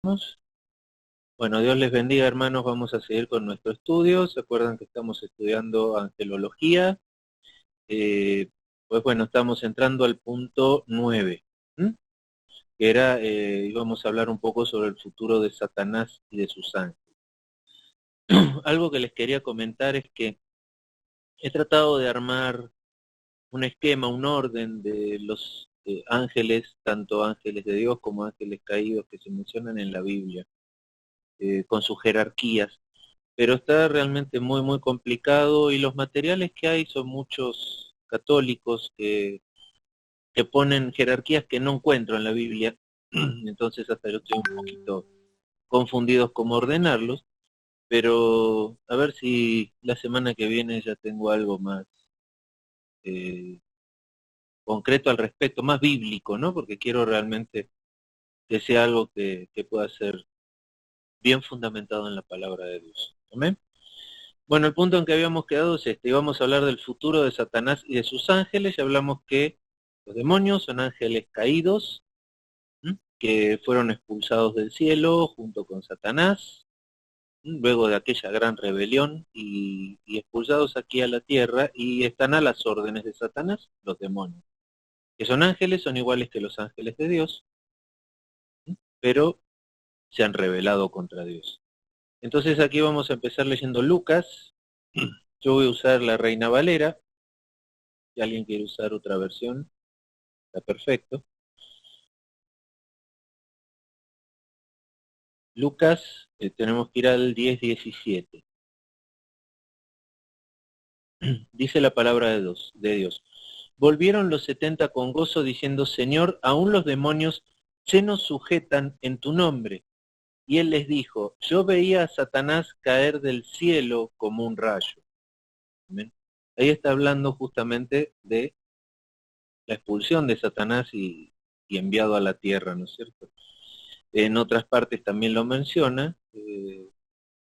Bueno, Dios les bendiga, hermanos. Vamos a seguir con nuestro estudio. ¿Se acuerdan que estamos estudiando angelología? Pues bueno, estamos entrando al punto 9, que era, íbamos a hablar un poco sobre el futuro de Satanás y de sus ángeles. Algo que les quería comentar es que he tratado de armar un esquema, un orden de los ángeles, tanto ángeles de Dios como ángeles caídos que se mencionan en la Biblia, con sus jerarquías. Pero está realmente muy, muy complicado y los materiales que hay son muchos católicos que ponen jerarquías que no encuentro en la Biblia, entonces hasta yo estoy un poquito confundido cómo ordenarlos, pero a ver si la semana que viene ya tengo algo más eh, concreto al respecto, más bíblico, ¿no? Porque quiero realmente que sea algo que pueda ser bien fundamentado en la palabra de Dios. ¿Amén? Bueno, el punto en que habíamos quedado es este, íbamos a hablar del futuro de Satanás y de sus ángeles, y hablamos que los demonios son ángeles caídos, que fueron expulsados del cielo junto con Satanás, luego de aquella gran rebelión, y expulsados aquí a la tierra, y están a las órdenes de Satanás, los demonios, que son ángeles, son iguales que los ángeles de Dios, pero se han rebelado contra Dios. Entonces aquí vamos a empezar leyendo Lucas. Yo voy a usar la Reina Valera. Si alguien quiere usar otra versión, está perfecto. Lucas, tenemos que ir al 10:17. Dice la palabra de Dios. Volvieron los 70 con gozo diciendo, Señor, aún los demonios se nos sujetan en tu nombre. Y él les dijo, yo veía a Satanás caer del cielo como un rayo. ¿Amén? Ahí está hablando justamente de la expulsión de Satanás y enviado a la tierra, ¿no es cierto? En otras partes también lo menciona,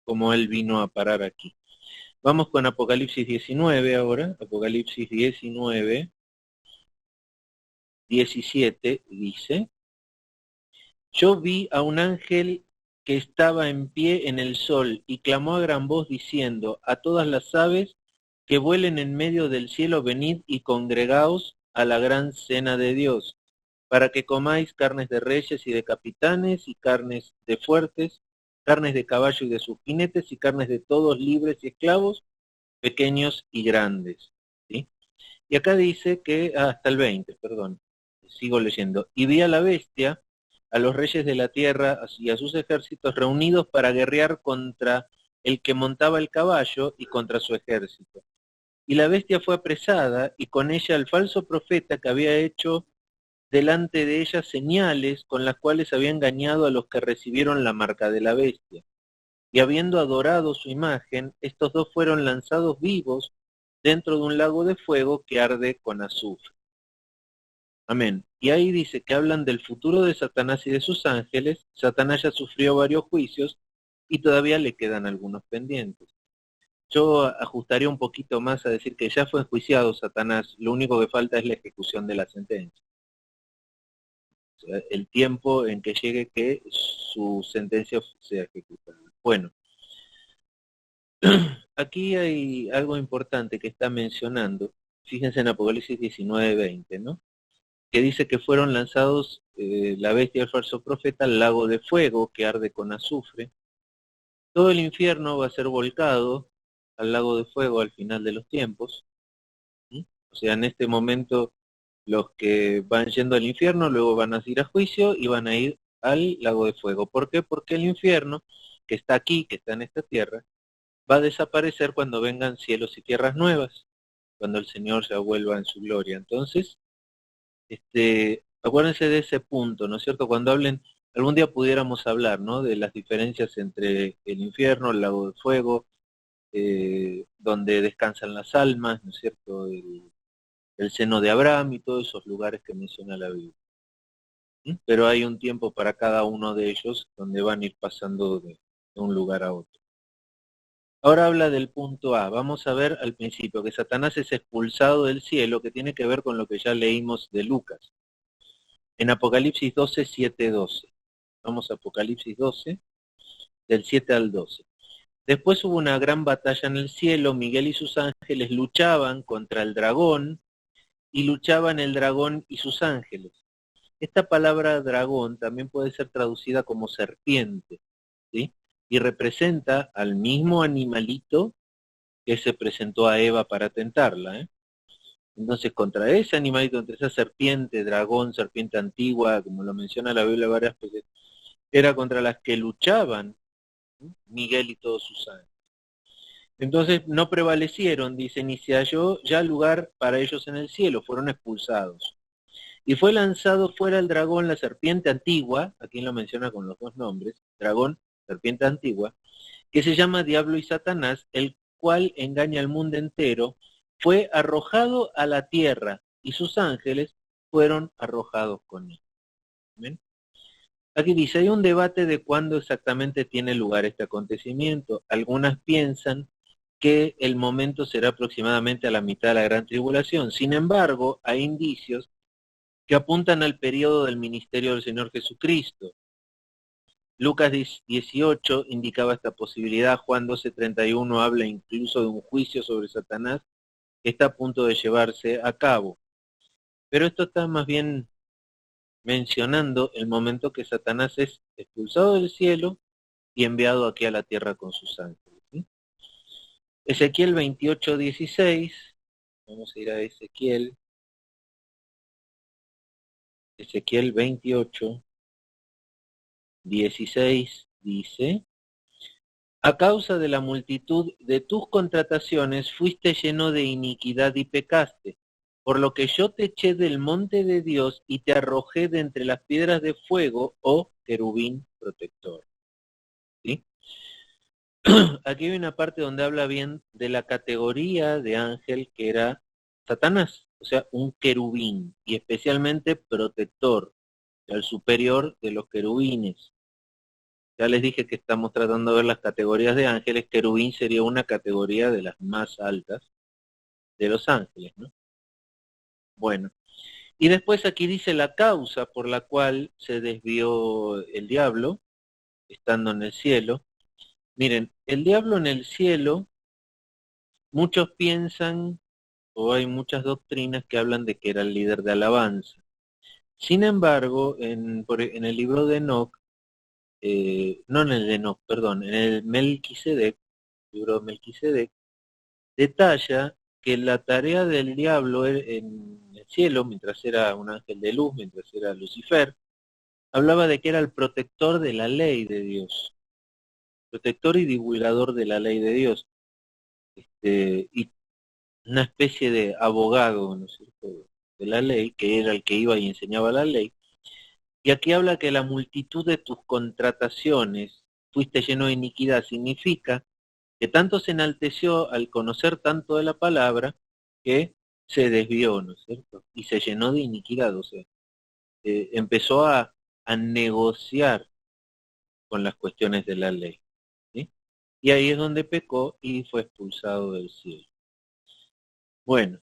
como él vino a parar aquí. Vamos con Apocalipsis 19 ahora, Apocalipsis 19, 17 dice, yo vi a un ángel que estaba en pie en el sol y clamó a gran voz diciendo, a todas las aves que vuelen en medio del cielo, venid y congregaos a la gran cena de Dios, para que comáis carnes de reyes y de capitanes y carnes de fuertes, carnes de caballo y de sus jinetes y carnes de todos libres y esclavos, pequeños y grandes. ¿Sí? Y acá dice que, hasta el 20, perdón, sigo leyendo, y vi a la bestia, a los reyes de la tierra y a sus ejércitos reunidos para guerrear contra el que montaba el caballo y contra su ejército. Y la bestia fue apresada y con ella el falso profeta que había hecho delante de ella señales con las cuales había engañado a los que recibieron la marca de la bestia. Y habiendo adorado su imagen, estos dos fueron lanzados vivos dentro de un lago de fuego que arde con azufre. Amén. Y ahí dice que hablan del futuro de Satanás y de sus ángeles. Satanás ya sufrió varios juicios y todavía le quedan algunos pendientes. Yo ajustaría un poquito más a decir que ya fue enjuiciado Satanás, lo único que falta es la ejecución de la sentencia. O sea, el tiempo en que llegue que su sentencia sea ejecutada. Bueno, aquí hay algo importante que está mencionando, fíjense en Apocalipsis 19:20, ¿no? Que dice que fueron lanzados la bestia y el falso profeta al lago de fuego que arde con azufre. Todo el infierno va a ser volcado al lago de fuego al final de los tiempos. ¿Sí? O sea, en este momento los que van yendo al infierno luego van a ir a juicio y van a ir al lago de fuego. ¿Por qué? Porque el infierno, que está aquí, que está en esta tierra, va a desaparecer cuando vengan cielos y tierras nuevas, cuando el Señor ya vuelva en su gloria. Entonces, acuérdense de ese punto, ¿no es cierto? Cuando hablen, algún día pudiéramos hablar, ¿no? De las diferencias entre el infierno, el lago de fuego, donde descansan las almas, ¿no es cierto? El seno de Abraham y todos esos lugares que menciona la Biblia. Pero hay un tiempo para cada uno de ellos donde van a ir pasando de un lugar a otro. Ahora habla del punto A. Vamos a ver al principio que Satanás es expulsado del cielo, que tiene que ver con lo que ya leímos de Lucas. En Apocalipsis 12, 7, 12. Vamos a Apocalipsis 12, del 7 al 12. Después hubo una gran batalla en el cielo, Miguel y sus ángeles luchaban contra el dragón, y luchaban el dragón y sus ángeles. Esta palabra dragón también puede ser traducida como serpiente, ¿sí? Y representa al mismo animalito que se presentó a Eva para tentarla, ¿eh? Entonces, contra ese animalito, entre esa serpiente, dragón, serpiente antigua, como lo menciona la Biblia varias veces, era contra las que luchaban, ¿sí? Miguel y todos sus ángeles. Entonces no prevalecieron, dice, ni se halló ya lugar para ellos en el cielo, fueron expulsados. Y fue lanzado fuera el dragón, la serpiente antigua, aquí lo menciona con los dos nombres, dragón, serpiente antigua, que se llama Diablo y Satanás, el cual engaña al mundo entero, fue arrojado a la tierra y sus ángeles fueron arrojados con él. ¿Ven? Aquí dice, hay un debate de cuándo exactamente tiene lugar este acontecimiento. Algunas piensan que el momento será aproximadamente a la mitad de la gran tribulación. Sin embargo, hay indicios que apuntan al periodo del ministerio del Señor Jesucristo. Lucas 18 indicaba esta posibilidad, Juan 12:31 habla incluso de un juicio sobre Satanás que está a punto de llevarse a cabo. Pero esto está más bien mencionando el momento que Satanás es expulsado del cielo y enviado aquí a la tierra con sus ángeles, ¿sí? Ezequiel 28:16, vamos a ir a Ezequiel 28:16 dice, a causa de la multitud de tus contrataciones fuiste lleno de iniquidad y pecaste, por lo que yo te eché del monte de Dios y te arrojé de entre las piedras de fuego, oh querubín protector. ¿Sí? Aquí hay una parte donde habla bien de la categoría de ángel que era Satanás, o sea, un querubín, y especialmente protector, el superior de los querubines. Ya les dije que estamos tratando de ver las categorías de ángeles. Querubín sería una categoría de las más altas de los ángeles, ¿no? Bueno, y después aquí dice la causa por la cual se desvió el diablo, estando en el cielo. Miren, el diablo en el cielo, muchos piensan, o hay muchas doctrinas que hablan de que era el líder de alabanza. Sin embargo, en el libro de Enoch, no en el de Enoch, perdón, en el Melquisedec, libro de Melquisedec, detalla que la tarea del diablo en el cielo, mientras era un ángel de luz, mientras era Lucifer, hablaba de que era el protector de la ley de Dios, protector y divulgador de la ley de Dios, y una especie de abogado, ¿no es cierto?, de la ley, que era el que iba y enseñaba la ley. Y aquí habla que la multitud de tus contrataciones fuiste lleno de iniquidad, significa que tanto se enalteció al conocer tanto de la palabra que se desvió, ¿no es cierto? Y se llenó de iniquidad, o sea, empezó a negociar con las cuestiones de la ley, ¿sí? Y ahí es donde pecó y fue expulsado del cielo. Bueno,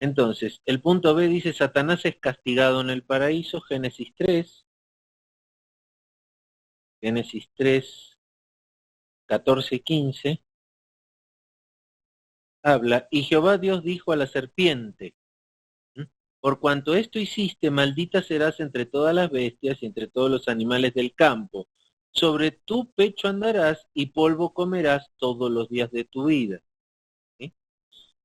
entonces, el punto B dice, Satanás es castigado en el paraíso, Génesis 3, 14 y 15, habla, y Jehová Dios dijo a la serpiente, por cuanto esto hiciste, maldita serás entre todas las bestias y entre todos los animales del campo. Sobre tu pecho andarás y polvo comerás todos los días de tu vida. ¿Sí?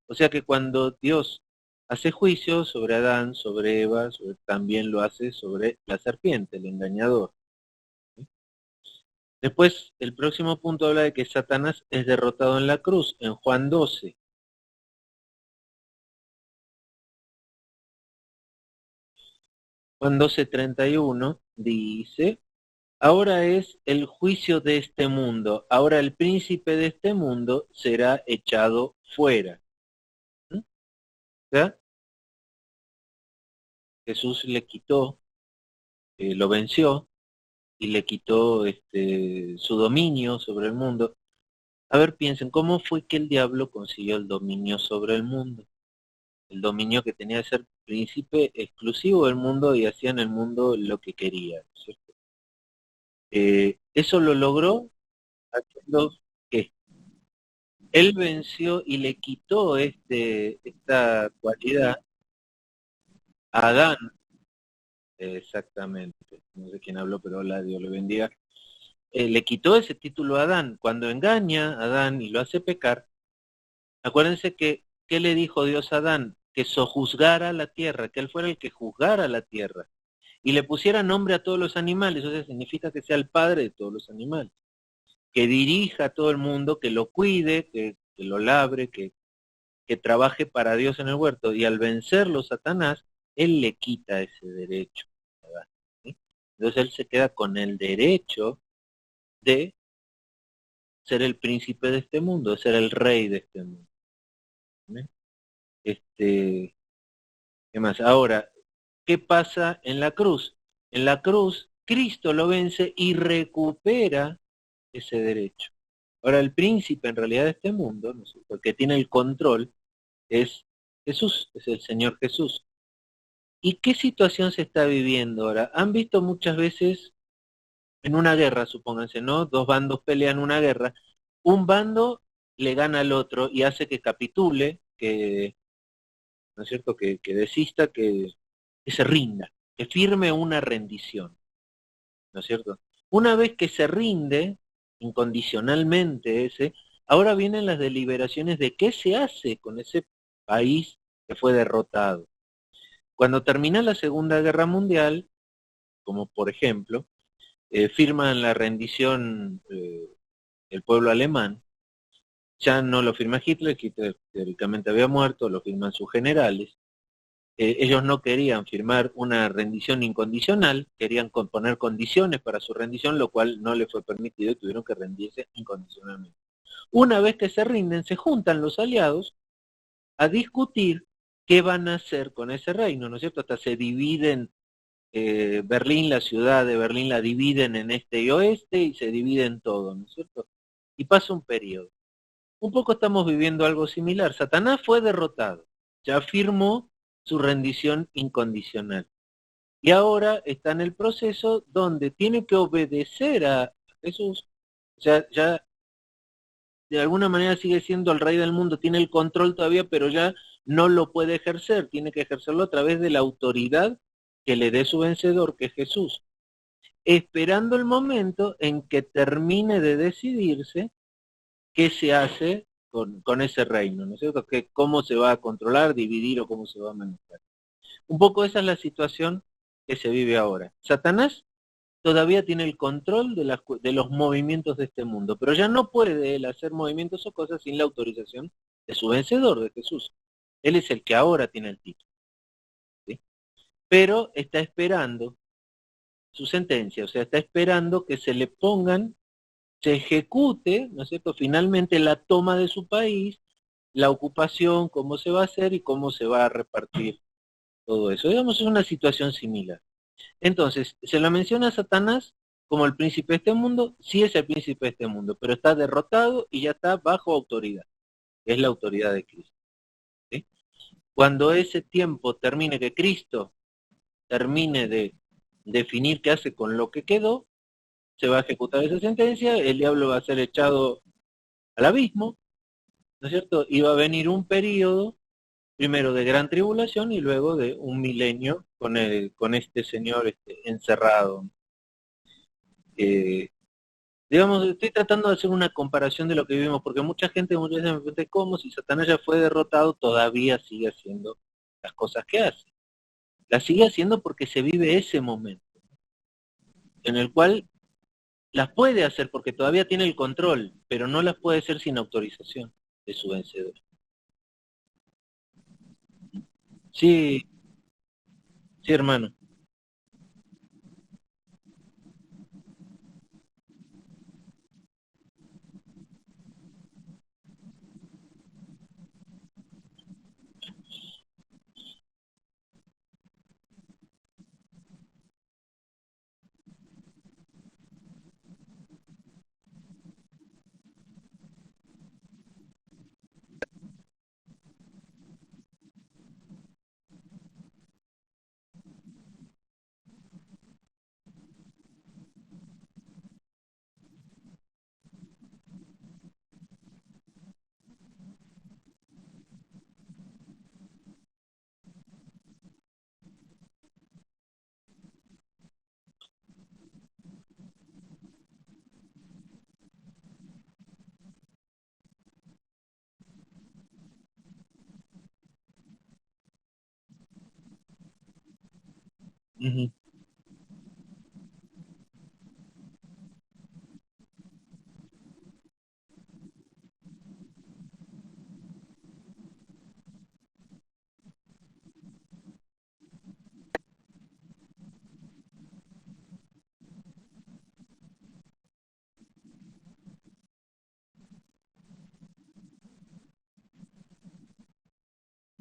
O sea que cuando Dios hace juicio sobre Adán, sobre Eva, también lo hace sobre la serpiente, el engañador. ¿Sí? Después, el próximo punto habla de que Satanás es derrotado en la cruz, en Juan 12. Juan 12:31 dice, ahora es el juicio de este mundo, ahora el príncipe de este mundo será echado fuera. ¿Mm? ¿Ya? Jesús le quitó, lo venció y le quitó su dominio sobre el mundo. A ver, piensen, ¿cómo fue que el diablo consiguió el dominio sobre el mundo? El dominio que tenía de ser príncipe exclusivo del mundo y hacía en el mundo lo que quería, ¿cierto? Eso lo logró haciendo que él venció y le quitó esta cualidad a Adán, exactamente, no sé quién habló, pero la Dios le bendiga, le quitó ese título a Adán. Cuando engaña a Adán y lo hace pecar, acuérdense que, ¿qué le dijo Dios a Adán? Que sojuzgara la tierra, que él fuera el que juzgara la tierra. Y le pusiera nombre a todos los animales, o sea, significa que sea el padre de todos los animales. Que dirija a todo el mundo, que lo cuide, que lo labre, que trabaje para Dios en el huerto. Y al vencerlo Satanás, él le quita ese derecho, ¿verdad? ¿Sí? Entonces él se queda con el derecho de ser el príncipe de este mundo, de ser el rey de este mundo. ¿Sí? ¿Qué más? Ahora, ¿qué pasa en la cruz? En la cruz, Cristo lo vence y recupera ese derecho. Ahora, el príncipe en realidad de este mundo, ¿no es cierto?, el que tiene el control, es Jesús, es el Señor Jesús. ¿Y qué situación se está viviendo ahora? Han visto muchas veces en una guerra, supónganse, ¿no? Dos bandos pelean una guerra, un bando le gana al otro y hace que capitule, que, ¿no es cierto?, que desista, que se rinda, que firme una rendición, ¿no es cierto? Una vez que se rinde incondicionalmente ese, ahora vienen las deliberaciones de qué se hace con ese país que fue derrotado. Cuando termina la Segunda Guerra Mundial, como por ejemplo, firman la rendición el pueblo alemán, ya no lo firma Hitler, Hitler teóricamente había muerto, lo firman sus generales. Ellos no querían firmar una rendición incondicional, querían poner condiciones para su rendición, lo cual no les fue permitido y tuvieron que rendirse incondicionalmente. Una vez que se rinden, se juntan los aliados a discutir qué van a hacer con ese reino, ¿no es cierto? Hasta se dividen Berlín, la ciudad de Berlín la dividen en este y oeste y se dividen todo, ¿no es cierto? Y pasa un periodo. Un poco estamos viviendo algo similar. Satanás fue derrotado, ya firmó su rendición incondicional. Y ahora está en el proceso donde tiene que obedecer a Jesús. Ya de alguna manera sigue siendo el rey del mundo, tiene el control todavía, pero ya no lo puede ejercer, tiene que ejercerlo a través de la autoridad que le dé su vencedor, que es Jesús, esperando el momento en que termine de decidirse qué se hace con ese reino, ¿no es cierto? Que cómo se va a controlar, dividir o cómo se va a manejar. Un poco esa es la situación que se vive ahora. Satanás todavía tiene el control de los movimientos de este mundo, pero ya no puede él hacer movimientos o cosas sin la autorización de su vencedor, de Jesús. Él es el que ahora tiene el título, ¿sí? Pero está esperando su sentencia, o sea, está esperando que se le pongan, se ejecute, ¿no es cierto?, finalmente la toma de su país, la ocupación, cómo se va a hacer y cómo se va a repartir todo eso. Digamos, es una situación similar. Entonces, se lo menciona a Satanás como el príncipe de este mundo, sí es el príncipe de este mundo, pero está derrotado y ya está bajo autoridad, que es la autoridad de Cristo, ¿sí? Cuando ese tiempo termine, que Cristo termine de definir qué hace con lo que quedó, se va a ejecutar esa sentencia, el diablo va a ser echado al abismo, ¿no es cierto? Y va a venir un periodo, primero de gran tribulación y luego de un milenio con este señor encerrado. Eh, digamos, estoy tratando de hacer una comparación de lo que vivimos, porque mucha gente muchas veces me pregunta cómo si Satanás ya fue derrotado, todavía sigue haciendo las cosas que hace. Las sigue haciendo porque se vive ese momento, en el cual las puede hacer porque todavía tiene el control, pero no las puede hacer sin autorización de su vencedor. Sí, sí, hermano. Ujú.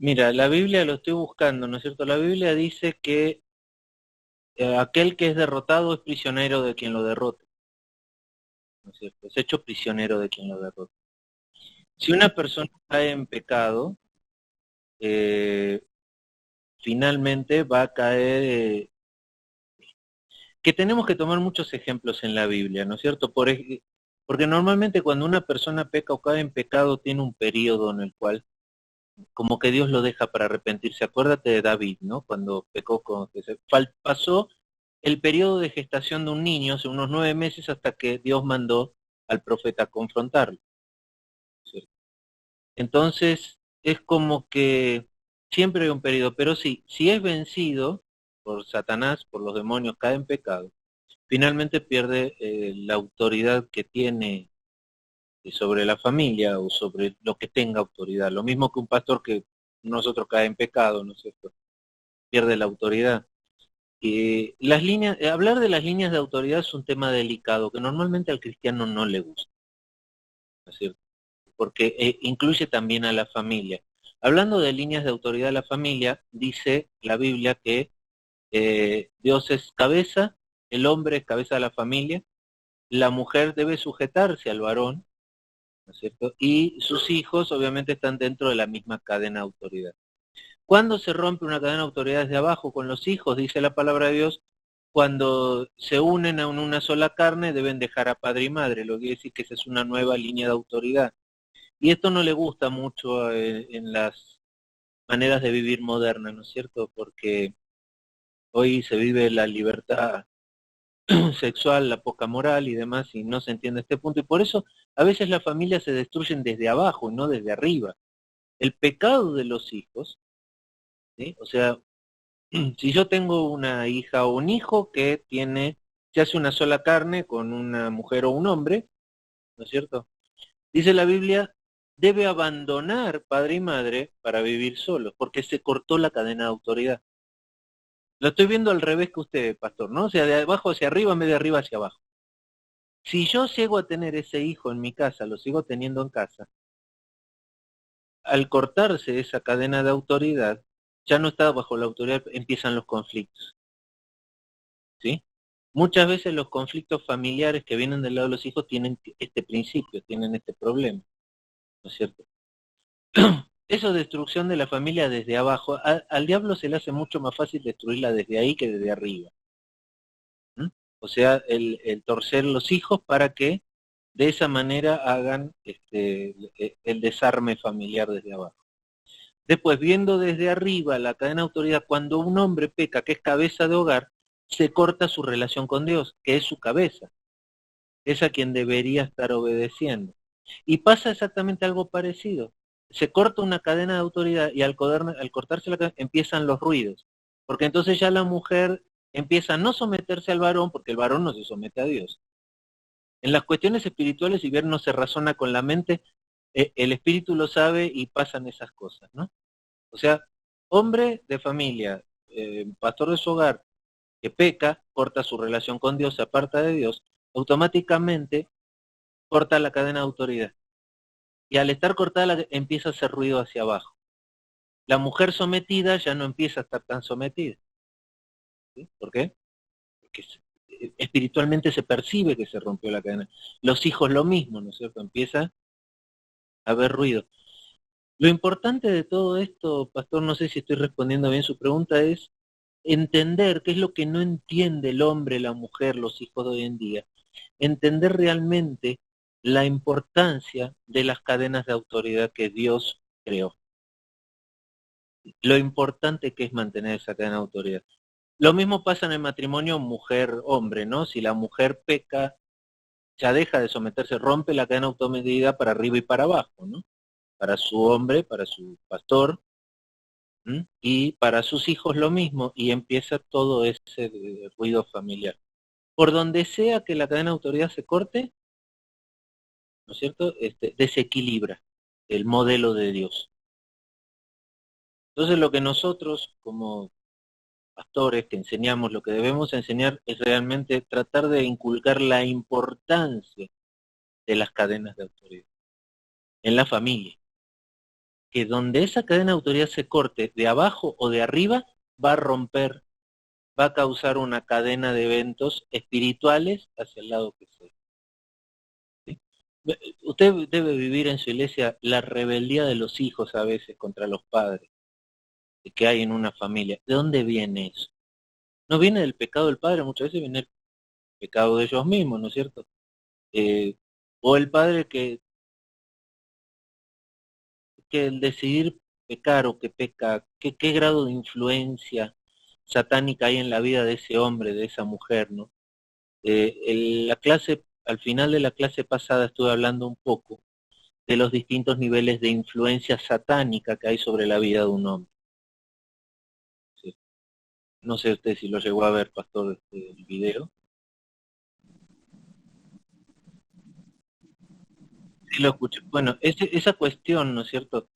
Mira, la Biblia lo estoy buscando, ¿no es cierto? La Biblia dice que aquel que es derrotado es prisionero de quien lo derrota, ¿no es cierto? Es hecho prisionero de quien lo derrota. Si una persona cae en pecado, eh, finalmente va a caer, que tenemos que tomar muchos ejemplos en la Biblia, ¿no es cierto? Porque normalmente cuando una persona peca o cae en pecado tiene un periodo en el cual como que Dios lo deja para arrepentirse. Acuérdate de David, ¿no? Cuando pecó, pasó el periodo de gestación de un niño, hace unos 9 meses, hasta que Dios mandó al profeta a confrontarlo, ¿cierto? Entonces, es como que siempre hay un periodo, pero sí, si es vencido por Satanás, por los demonios, cae en pecado, finalmente pierde la autoridad que tiene sobre la familia o sobre lo que tenga autoridad. Lo mismo que un pastor que nosotros cae en pecado, ¿no es cierto? Pierde la autoridad. Hablar de las líneas de autoridad es un tema delicado que normalmente al cristiano no le gusta, ¿no es cierto? Porque incluye también a la familia. Hablando de líneas de autoridad a la familia, dice la Biblia que Dios es cabeza, el hombre es cabeza de la familia, la mujer debe sujetarse al varón, ¿no es cierto? Y sus hijos obviamente están dentro de la misma cadena de autoridad. ¿Cuándo se rompe una cadena de autoridad desde abajo con los hijos? Dice la palabra de Dios, cuando se unen a una sola carne deben dejar a padre y madre, lo que quiere decir que esa es una nueva línea de autoridad. Y esto no le gusta mucho en las maneras de vivir modernas, ¿no es cierto? Porque hoy se vive la libertad sexual, la poca moral y demás, y no se entiende este punto. Y por eso a veces las familias se destruyen desde abajo y no desde arriba. El pecado de los hijos, ¿sí? O sea, si yo tengo una hija o un hijo que se hace una sola carne con una mujer o un hombre, ¿no es cierto? Dice la Biblia, debe abandonar padre y madre para vivir solo, porque se cortó la cadena de autoridad. Lo estoy viendo al revés que usted, pastor, ¿no? O sea, de abajo hacia arriba en vez de arriba hacia abajo. Si yo llego a tener ese hijo en mi casa, lo sigo teniendo en casa, al cortarse esa cadena de autoridad, ya no está bajo la autoridad, empiezan los conflictos, ¿sí? Muchas veces los conflictos familiares que vienen del lado de los hijos tienen este principio, tienen este problema, ¿no es cierto? Eso es destrucción de la familia desde abajo. Al diablo se le hace mucho más fácil destruirla desde ahí que desde arriba. ¿Mm? O sea, el torcer los hijos para que de esa manera hagan el desarme familiar desde abajo. Después, viendo desde arriba la cadena de autoridad, cuando un hombre peca, que es cabeza de hogar, se corta su relación con Dios, que es su cabeza, es a quien debería estar obedeciendo. Y pasa exactamente algo parecido. Se corta una cadena de autoridad y al cortarse la cadena empiezan los ruidos. Porque entonces ya la mujer empieza a no someterse al varón, porque el varón no se somete a Dios. En las cuestiones espirituales, si bien no se razona con la mente, el espíritu lo sabe y pasan esas cosas, ¿no? O sea, hombre de familia, pastor de su hogar, que peca, corta su relación con Dios, se aparta de Dios, automáticamente corta la cadena de autoridad. Y al estar cortada empieza a hacer ruido hacia abajo. La mujer sometida ya no empieza a estar tan sometida. ¿Sí? ¿Por qué? Porque espiritualmente se percibe que se rompió la cadena. Los hijos lo mismo, ¿no es cierto? Empieza a haber ruido. Lo importante de todo esto, pastor, no sé si estoy respondiendo bien su pregunta, es entender qué es lo que no entiende el hombre, la mujer, los hijos de hoy en día. Entender realmente la importancia de las cadenas de autoridad que Dios creó. Lo importante que es mantener esa cadena de autoridad. Lo mismo pasa en el matrimonio mujer-hombre, ¿no? Si la mujer peca, ya deja de someterse, rompe la cadena de autoridad para arriba y para abajo, ¿no? Para su hombre, para su pastor, Y para sus hijos lo mismo, y empieza todo ese ruido familiar. Por donde sea que la cadena de autoridad se corte, ¿no es cierto?, desequilibra el modelo de Dios. Entonces lo que nosotros como pastores que enseñamos, lo que debemos enseñar es realmente tratar de inculcar la importancia de las cadenas de autoridad en la familia. Que donde esa cadena de autoridad se corte, de abajo o de arriba, va a romper, va a causar una cadena de eventos espirituales hacia el lado que sea. ¿Sí? Usted debe vivir en su iglesia la rebeldía de los hijos a veces contra los padres que hay en una familia. ¿De dónde viene eso? No viene del pecado del padre, muchas veces viene el pecado de ellos mismos, ¿no es cierto? O el padre que el decidir pecar o que peca, qué grado de influencia satánica hay en la vida de ese hombre, de esa mujer, ¿no? La clase, al final de la clase pasada estuve hablando un poco de los distintos niveles de influencia satánica que hay sobre la vida de un hombre. ¿Sí? No sé usted si lo llegó a ver, pastor, el video. Sí lo escuché. Bueno, esa cuestión, ¿no es cierto?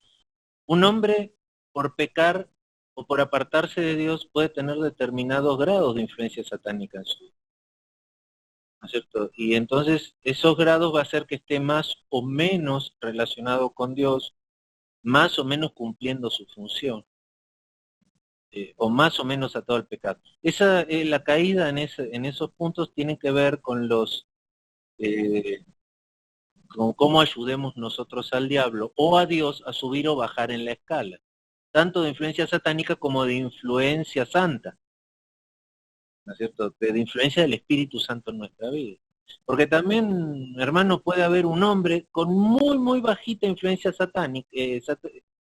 Un hombre, por pecar o por apartarse de Dios, puede tener determinados grados de influencia satánica en su vida, ¿no es cierto? Y entonces esos grados va a hacer que esté más o menos relacionado con Dios, más o menos cumpliendo su función, o más o menos atado al pecado. La caída en esos puntos tiene que ver con eh, con cómo ayudemos nosotros al diablo o a Dios a subir o bajar en la escala, tanto de influencia satánica como de influencia santa, ¿no es cierto? De influencia del Espíritu Santo en nuestra vida. Porque también, hermano, puede haber un hombre con muy, muy bajita influencia satánica,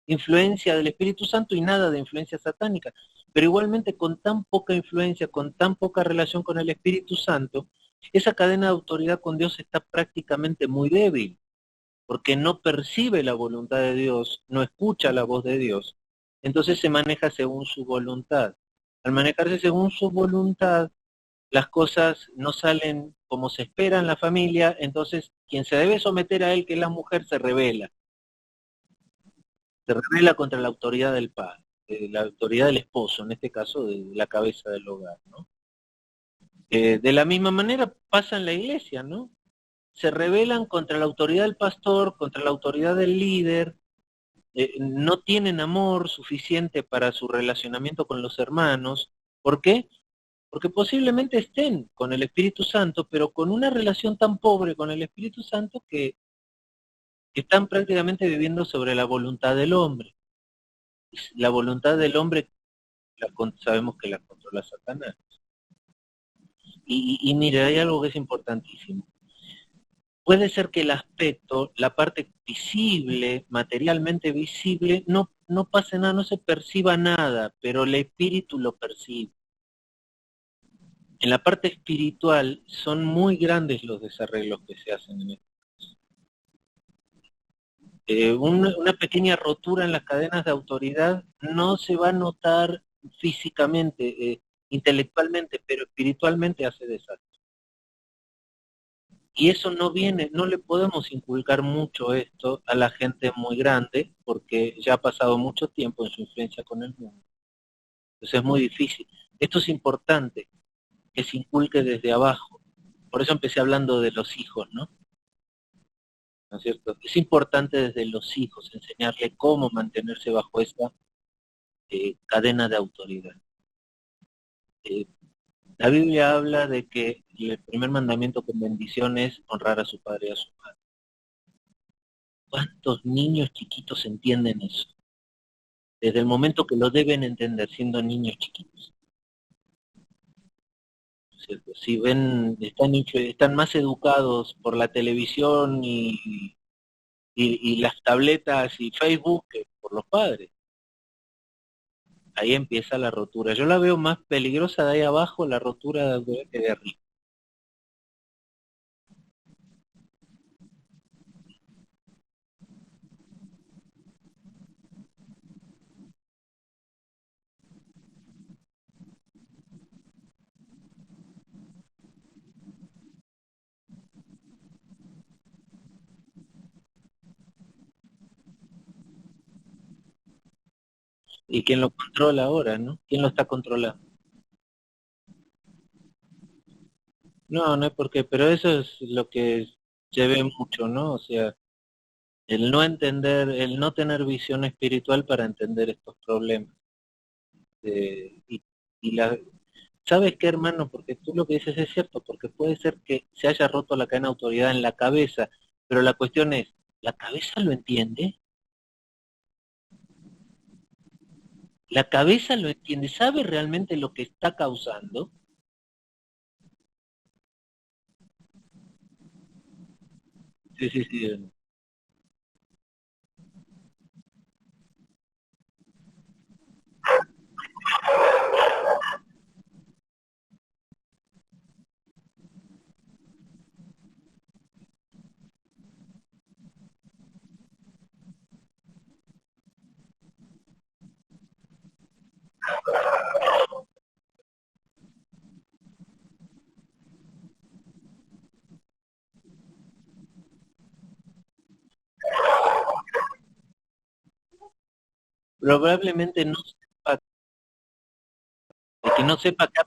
influencia del Espíritu Santo y nada de influencia satánica, pero igualmente con tan poca influencia, con tan poca relación con el Espíritu Santo, esa cadena de autoridad con Dios está prácticamente muy débil, porque no percibe la voluntad de Dios, no escucha la voz de Dios, entonces se maneja según su voluntad. Al manejarse según su voluntad, las cosas no salen como se espera en la familia, entonces quien se debe someter a él, que es la mujer, se revela contra la autoridad del padre, la autoridad del esposo, en este caso de la cabeza del hogar, ¿no? De la misma manera pasa en la iglesia, ¿no? Se rebelan contra la autoridad del pastor, contra la autoridad del líder, no tienen amor suficiente para su relacionamiento con los hermanos. ¿Por qué? Porque posiblemente estén con el Espíritu Santo, pero con una relación tan pobre con el Espíritu Santo que están prácticamente viviendo sobre la voluntad del hombre. La voluntad del hombre sabemos que la controla Satanás. Y mire, hay algo que es importantísimo. Puede ser que el aspecto, la parte visible, materialmente visible, no pase nada, no se perciba nada, pero el espíritu lo percibe. En la parte espiritual son muy grandes los desarreglos que se hacen en esto. Una pequeña rotura en las cadenas de autoridad no se va a notar físicamente, intelectualmente, pero espiritualmente hace desastre. Y eso no viene, no le podemos inculcar mucho esto a la gente muy grande, porque ya ha pasado mucho tiempo en su influencia con el mundo. Entonces es muy difícil. Esto es importante, que se inculque desde abajo. Por eso empecé hablando de los hijos, ¿no? ¿No es cierto? Es importante desde los hijos enseñarle cómo mantenerse bajo esa cadena de autoridad. Eh, la Biblia habla de que el primer mandamiento con bendición es honrar a su padre y a su madre. ¿Cuántos niños chiquitos entienden eso? Desde el momento que lo deben entender, siendo niños chiquitos. ¿Cierto? Si ven, están más educados por la televisión y las tabletas y Facebook que por los padres. Ahí empieza la rotura. Yo la veo más peligrosa de ahí abajo, la rotura que de arriba. ¿Y quién lo controla ahora, no? ¿Quién lo está controlando? No, no es porque, pero eso es lo que se ve mucho, ¿no? O sea, el no entender, el no tener visión espiritual para entender estos problemas. Y, y la, ¿sabes qué, hermano? Porque tú lo que dices es cierto, porque puede ser que se haya roto la cadena de autoridad en la cabeza, pero la cuestión es, ¿la cabeza lo entiende? ¿La cabeza lo entiende? ¿Sabe realmente lo que está causando? Sí, sí, sí. Probablemente no sepa, el que no sepa qué.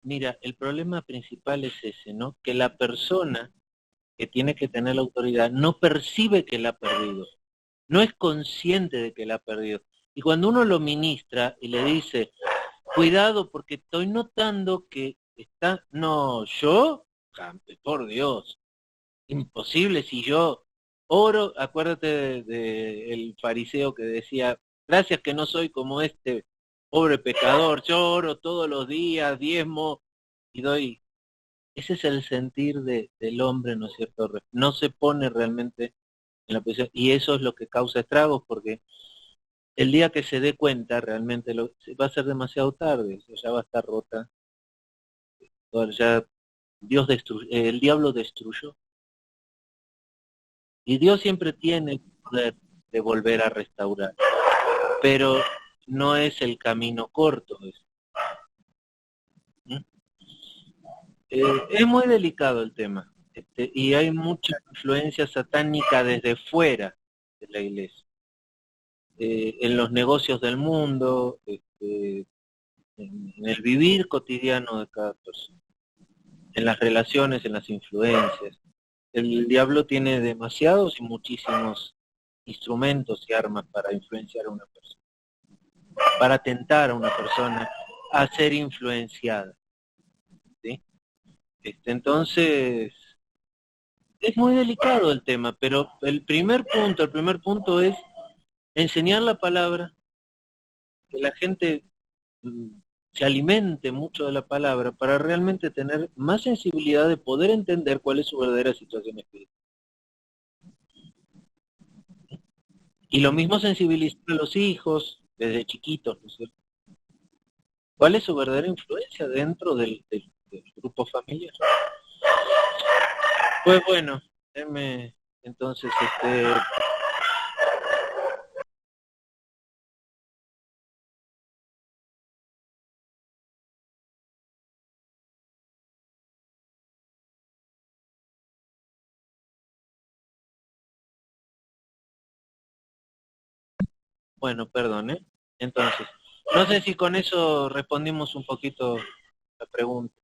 Mira, el problema principal es ese, ¿no? Que la persona que tiene que tener la autoridad no percibe que la ha perdido, no es consciente de que la ha perdido. Y cuando uno lo ministra y le dice, cuidado porque estoy notando que está, no, yo, por Dios, imposible si yo oro, acuérdate el fariseo que decía, gracias que no soy como este pobre pecador, yo oro todos los días, diezmo y doy. Ese es el sentir del hombre, ¿no es cierto? No se pone realmente en la posición, y eso es lo que causa estragos, porque el día que se dé cuenta realmente va a ser demasiado tarde, o sea, ya va a estar rota, ya el diablo destruyó, y Dios siempre tiene el poder de volver a restaurar, pero no es el camino corto. ¿Mm? Es muy delicado el tema, y hay mucha influencia satánica desde fuera de la iglesia. En los negocios del mundo, en el vivir cotidiano de cada persona, en las relaciones, en las influencias. El diablo tiene demasiados y muchísimos instrumentos y armas para influenciar a una persona, para tentar a una persona a ser influenciada. ¿Sí? Entonces, es muy delicado el tema, pero el primer punto es enseñar la palabra, que la gente mm, se alimente mucho de la palabra para realmente tener más sensibilidad de poder entender cuál es su verdadera situación espiritual. Y lo mismo sensibilizar a los hijos desde chiquitos, ¿no es cierto? ¿Cuál es su verdadera influencia dentro del grupo familiar? Pues bueno, entonces, bueno, perdón, ¿eh? Entonces, no sé si con eso respondimos un poquito la pregunta.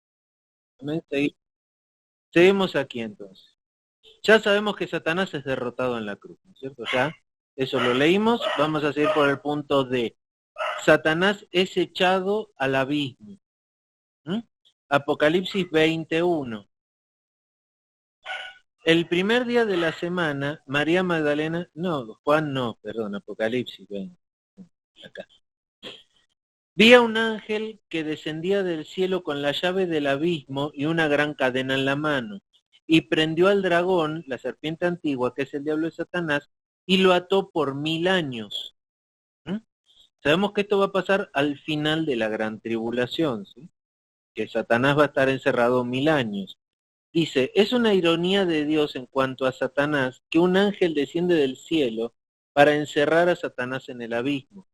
Seguimos aquí entonces. Ya sabemos que Satanás es derrotado en la cruz, ¿no es cierto? Ya, eso lo leímos. Vamos a seguir por el punto D. Satanás es echado al abismo. ¿Mm? Apocalipsis 21. El primer día de la semana, María Magdalena, no, Juan no, perdón, Apocalipsis 20. Acá. Vi a un ángel que descendía del cielo con la llave del abismo y una gran cadena en la mano, y prendió al dragón, la serpiente antigua, que es el diablo de Satanás, y lo ató por 1000 años. ¿Mm? Sabemos que esto va a pasar al final de la gran tribulación, ¿sí? Que Satanás va a estar encerrado 1000 años. Dice, es una ironía de Dios en cuanto a Satanás que un ángel desciende del cielo para encerrar a Satanás en el abismo.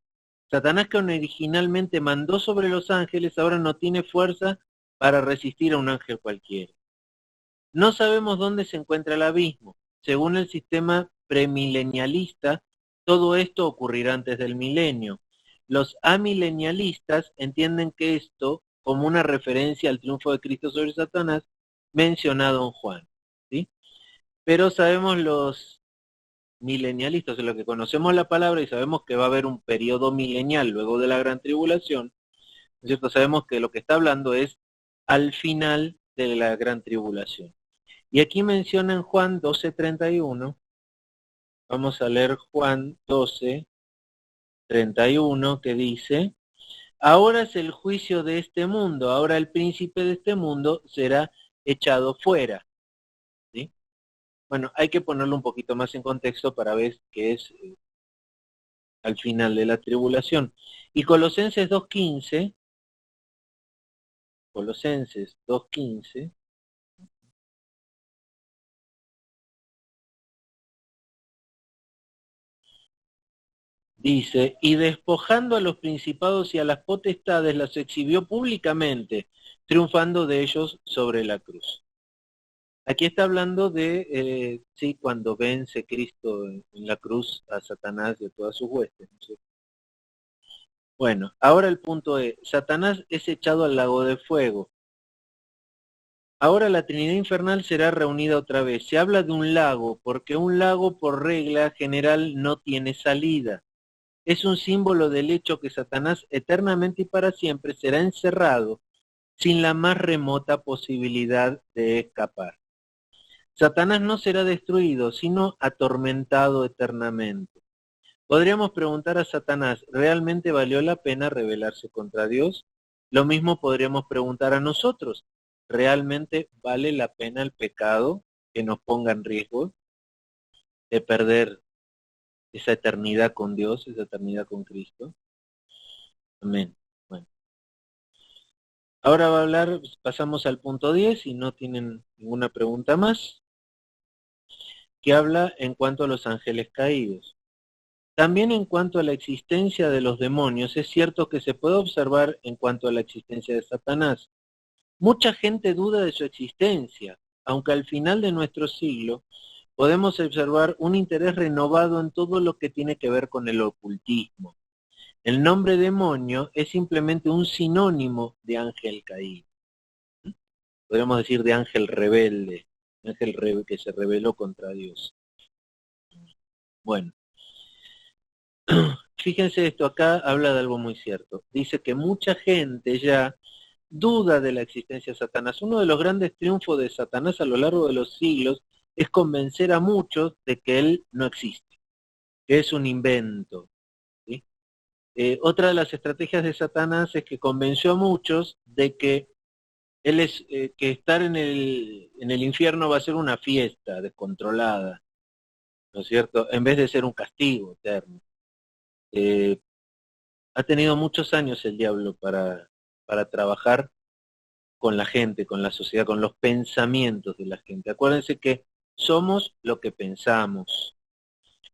Satanás, que originalmente mandó sobre los ángeles, ahora no tiene fuerza para resistir a un ángel cualquiera. No sabemos dónde se encuentra el abismo. Según el sistema premilenialista, todo esto ocurrirá antes del milenio. Los amilenialistas entienden que esto como una referencia al triunfo de Cristo sobre Satanás mencionado en Juan, ¿sí? Pero sabemos los milenialistas, en lo que conocemos la palabra y sabemos que va a haber un periodo milenial luego de la gran tribulación, ¿no es cierto? Sabemos que lo que está hablando es al final de la gran tribulación. Y aquí menciona en Juan 12:31, vamos a leer Juan 12:31, que dice: ahora es el juicio de este mundo, ahora el príncipe de este mundo será echado fuera. ¿Sí? Bueno, hay que ponerlo un poquito más en contexto para ver qué es al final de la tribulación. Y Colosenses 2:15, dice: y despojando a los principados y a las potestades, las exhibió públicamente, triunfando de ellos sobre la cruz. Aquí está hablando de, sí, cuando vence Cristo en la cruz a Satanás y a todas sus huestes, ¿no? Bueno, ahora el punto es, Satanás es echado al lago de fuego. Ahora la Trinidad infernal será reunida otra vez. Se habla de un lago, porque un lago por regla general no tiene salida. Es un símbolo del hecho que Satanás eternamente y para siempre será encerrado sin la más remota posibilidad de escapar. Satanás no será destruido, sino atormentado eternamente. Podríamos preguntar a Satanás, ¿realmente valió la pena rebelarse contra Dios? Lo mismo podríamos preguntar a nosotros, ¿realmente vale la pena el pecado que nos ponga en riesgo de perder esa eternidad con Dios, esa eternidad con Cristo? Amén. Bueno, ahora va a hablar, pasamos al punto 10, si no tienen ninguna pregunta más, que habla en cuanto a los ángeles caídos. También en cuanto a la existencia de los demonios, es cierto que se puede observar en cuanto a la existencia de Satanás. Mucha gente duda de su existencia, aunque al final de nuestro siglo podemos observar un interés renovado en todo lo que tiene que ver con el ocultismo. El nombre demonio es simplemente un sinónimo de ángel caído. Podríamos decir de ángel rebelde, ángel que se rebeló contra Dios. Bueno. Fíjense esto, acá habla de algo muy cierto. Dice que mucha gente ya duda de la existencia de Satanás. Uno de los grandes triunfos de Satanás a lo largo de los siglos es convencer a muchos de que él no existe, que es un invento. ¿Sí? Otra de las estrategias de Satanás es que convenció a muchos de que él es que estar en el infierno va a ser una fiesta descontrolada, ¿no es cierto? En vez de ser un castigo eterno. Ha tenido muchos años el diablo para trabajar con la gente, con la sociedad, con los pensamientos de la gente. Acuérdense que somos lo que pensamos.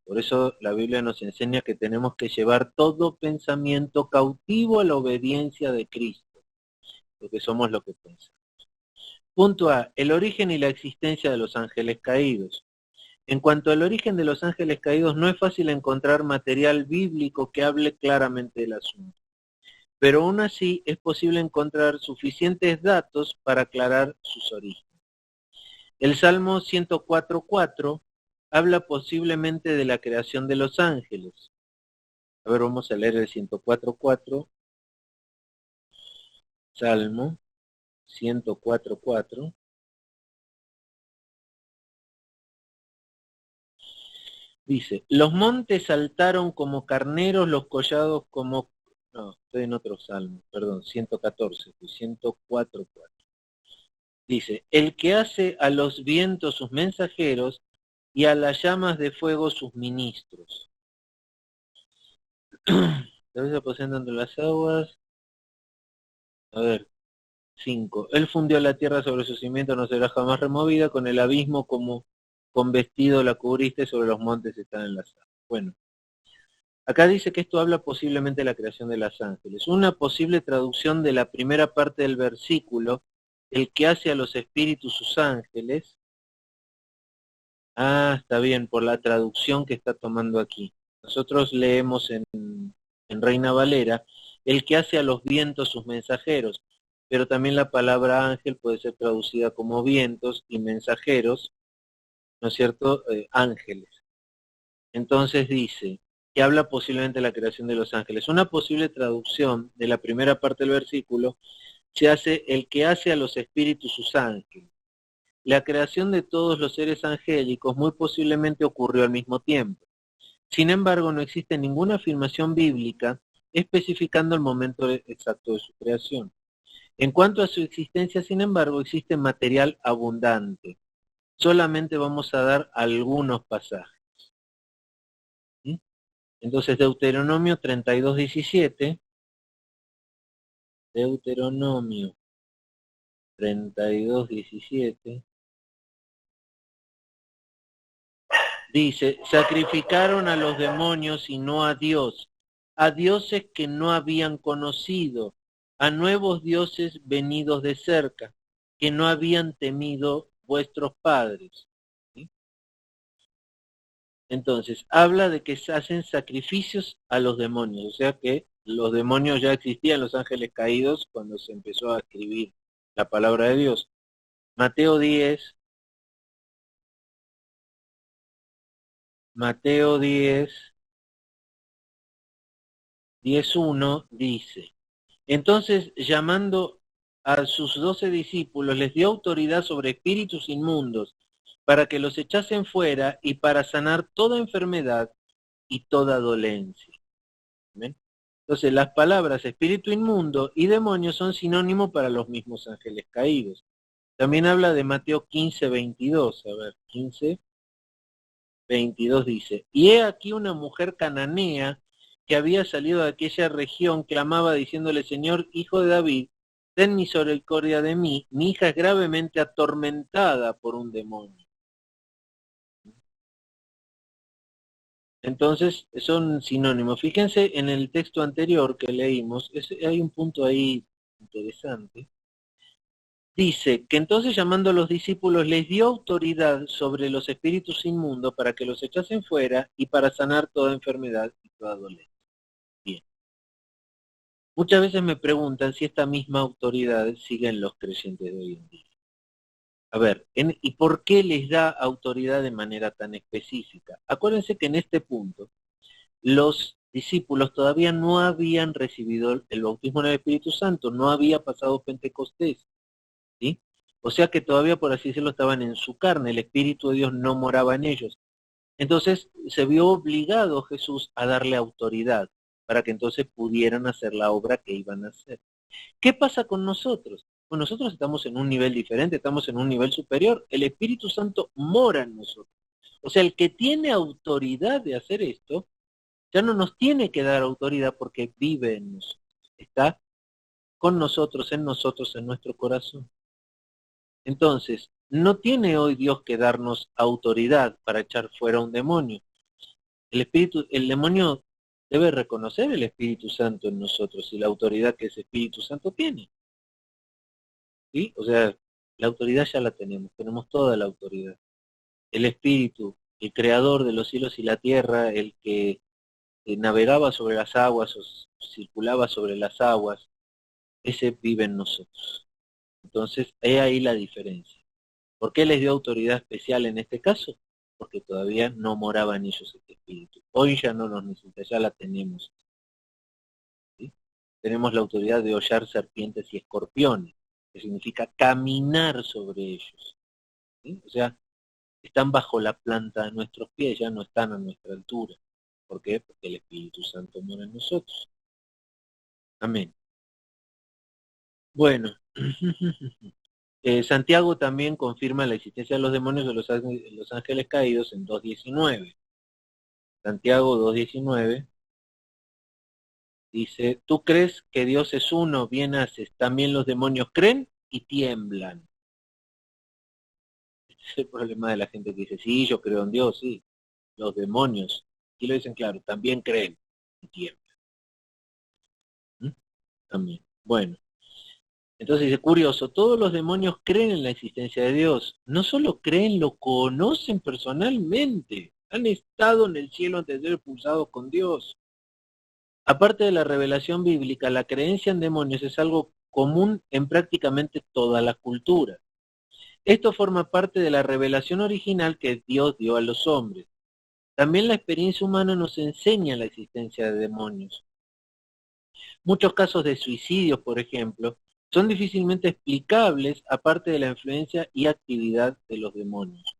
Por eso la Biblia nos enseña que tenemos que llevar todo pensamiento cautivo a la obediencia de Cristo, porque somos lo que pensamos. Punto A, el origen y la existencia de los ángeles caídos. En cuanto al origen de los ángeles caídos, no es fácil encontrar material bíblico que hable claramente del asunto, pero aún así es posible encontrar suficientes datos para aclarar sus orígenes. El Salmo 104:4 habla posiblemente de la creación de los ángeles. A ver, vamos a leer el 104:4. Salmo 104:4. Dice, los montes saltaron como carneros, los collados como... No, estoy en otro salmo, perdón, 114, 104:4. Dice, el que hace a los vientos sus mensajeros y a las llamas de fuego sus ministros. La vez aposentan entre las aguas. A ver, 5. Él fundió la tierra sobre su cimiento, no será jamás removida, con el abismo como con vestido la cubriste, sobre los montes están enlazados. Bueno, acá dice que esto habla posiblemente de la creación de los ángeles. Una posible traducción de la primera parte del versículo el que hace a los espíritus sus ángeles. Ah, está bien, por la traducción que está tomando aquí. Nosotros leemos en Reina Valera, el que hace a los vientos sus mensajeros, pero también la palabra ángel puede ser traducida como vientos y mensajeros, ¿no es cierto? Ángeles. Entonces dice, que habla posiblemente de la creación de los ángeles. Una posible traducción de la primera parte del versículo se hace el que hace a los espíritus sus ángeles. La creación de todos los seres angélicos muy posiblemente ocurrió al mismo tiempo. Sin embargo, no existe ninguna afirmación bíblica especificando el momento exacto de su creación. En cuanto a su existencia, sin embargo, existe material abundante. Solamente vamos a dar algunos pasajes. ¿Sí? Entonces, Deuteronomio 32:17, Deuteronomio 32:17, dice, sacrificaron a los demonios y no a Dios, a dioses que no habían conocido, a nuevos dioses venidos de cerca, que no habían temido vuestros padres. ¿Sí? Entonces, habla de que se hacen sacrificios a los demonios, o sea que los demonios ya existían, los ángeles caídos, cuando se empezó a escribir la palabra de Dios. Mateo 10, Mateo 10, 10:1 dice, entonces llamando a sus 12 discípulos, les dio autoridad sobre espíritus inmundos, para que los echasen fuera y para sanar toda enfermedad y toda dolencia. ¿Ven? Entonces las palabras espíritu inmundo y demonio son sinónimos para los mismos ángeles caídos. También habla de Mateo 15:22, a ver, 15:22 dice, y he aquí una mujer cananea que había salido de aquella región, clamaba diciéndole, Señor, hijo de David, ten misericordia de mí, mi hija es gravemente atormentada por un demonio. Entonces, son sinónimos. Fíjense en el texto anterior que leímos, hay un punto ahí interesante. Dice que entonces llamando a los discípulos les dio autoridad sobre los espíritus inmundos para que los echasen fuera y para sanar toda enfermedad y toda dolencia. Bien. Muchas veces me preguntan si esta misma autoridad sigue en los creyentes de hoy en día. A ver, ¿y por qué les da autoridad de manera tan específica? Acuérdense que en este punto los discípulos todavía no habían recibido el bautismo en el Espíritu Santo, no había pasado Pentecostés, ¿sí? O sea que todavía, por así decirlo, estaban en su carne, el Espíritu de Dios no moraba en ellos. Entonces se vio obligado Jesús a darle autoridad para que entonces pudieran hacer la obra que iban a hacer. ¿Qué pasa con nosotros? Pues nosotros estamos en un nivel diferente, estamos en un nivel superior. El Espíritu Santo mora en nosotros. O sea, el que tiene autoridad de hacer esto, ya no nos tiene que dar autoridad porque vive en nosotros. Está con nosotros, en nuestro corazón. Entonces, no tiene hoy Dios que darnos autoridad para echar fuera un demonio. El demonio debe reconocer el Espíritu Santo en nosotros y la autoridad que ese Espíritu Santo tiene. ¿Sí? O sea, la autoridad ya la tenemos toda la autoridad. El Espíritu, el creador de los cielos y la tierra, el que navegaba sobre las aguas o circulaba sobre las aguas, ese vive en nosotros. Entonces, he ahí la diferencia. ¿Por qué les dio autoridad especial en este caso? Porque todavía no moraba en ellos este espíritu. Hoy ya no nos necesita, ya la tenemos. ¿Sí? Tenemos la autoridad de hollar serpientes y escorpiones, que significa caminar sobre ellos. ¿Sí? O sea, están bajo la planta de nuestros pies, ya no están a nuestra altura. ¿Por qué? Porque el Espíritu Santo mora en nosotros. Amén. Bueno, Santiago también confirma la existencia de los demonios de los ángeles caídos en 2:19. Santiago 2:19 dice, ¿tú crees que Dios es uno? Bien haces. También los demonios creen y tiemblan. Este es el problema de la gente que dice, sí, yo creo en Dios, sí. Los demonios, aquí lo dicen claro, también creen y tiemblan. ¿Mm? También. Bueno, Entonces dice, curioso, todos los demonios creen en la existencia de Dios. No solo creen, lo conocen personalmente. Han estado en el cielo antes de ser expulsados con Dios. Aparte de la revelación bíblica, la creencia en demonios es algo común en prácticamente toda la cultura. Esto forma parte de la revelación original que Dios dio a los hombres. También la experiencia humana nos enseña la existencia de demonios. Muchos casos de suicidios, por ejemplo, son difícilmente explicables aparte de la influencia y actividad de los demonios.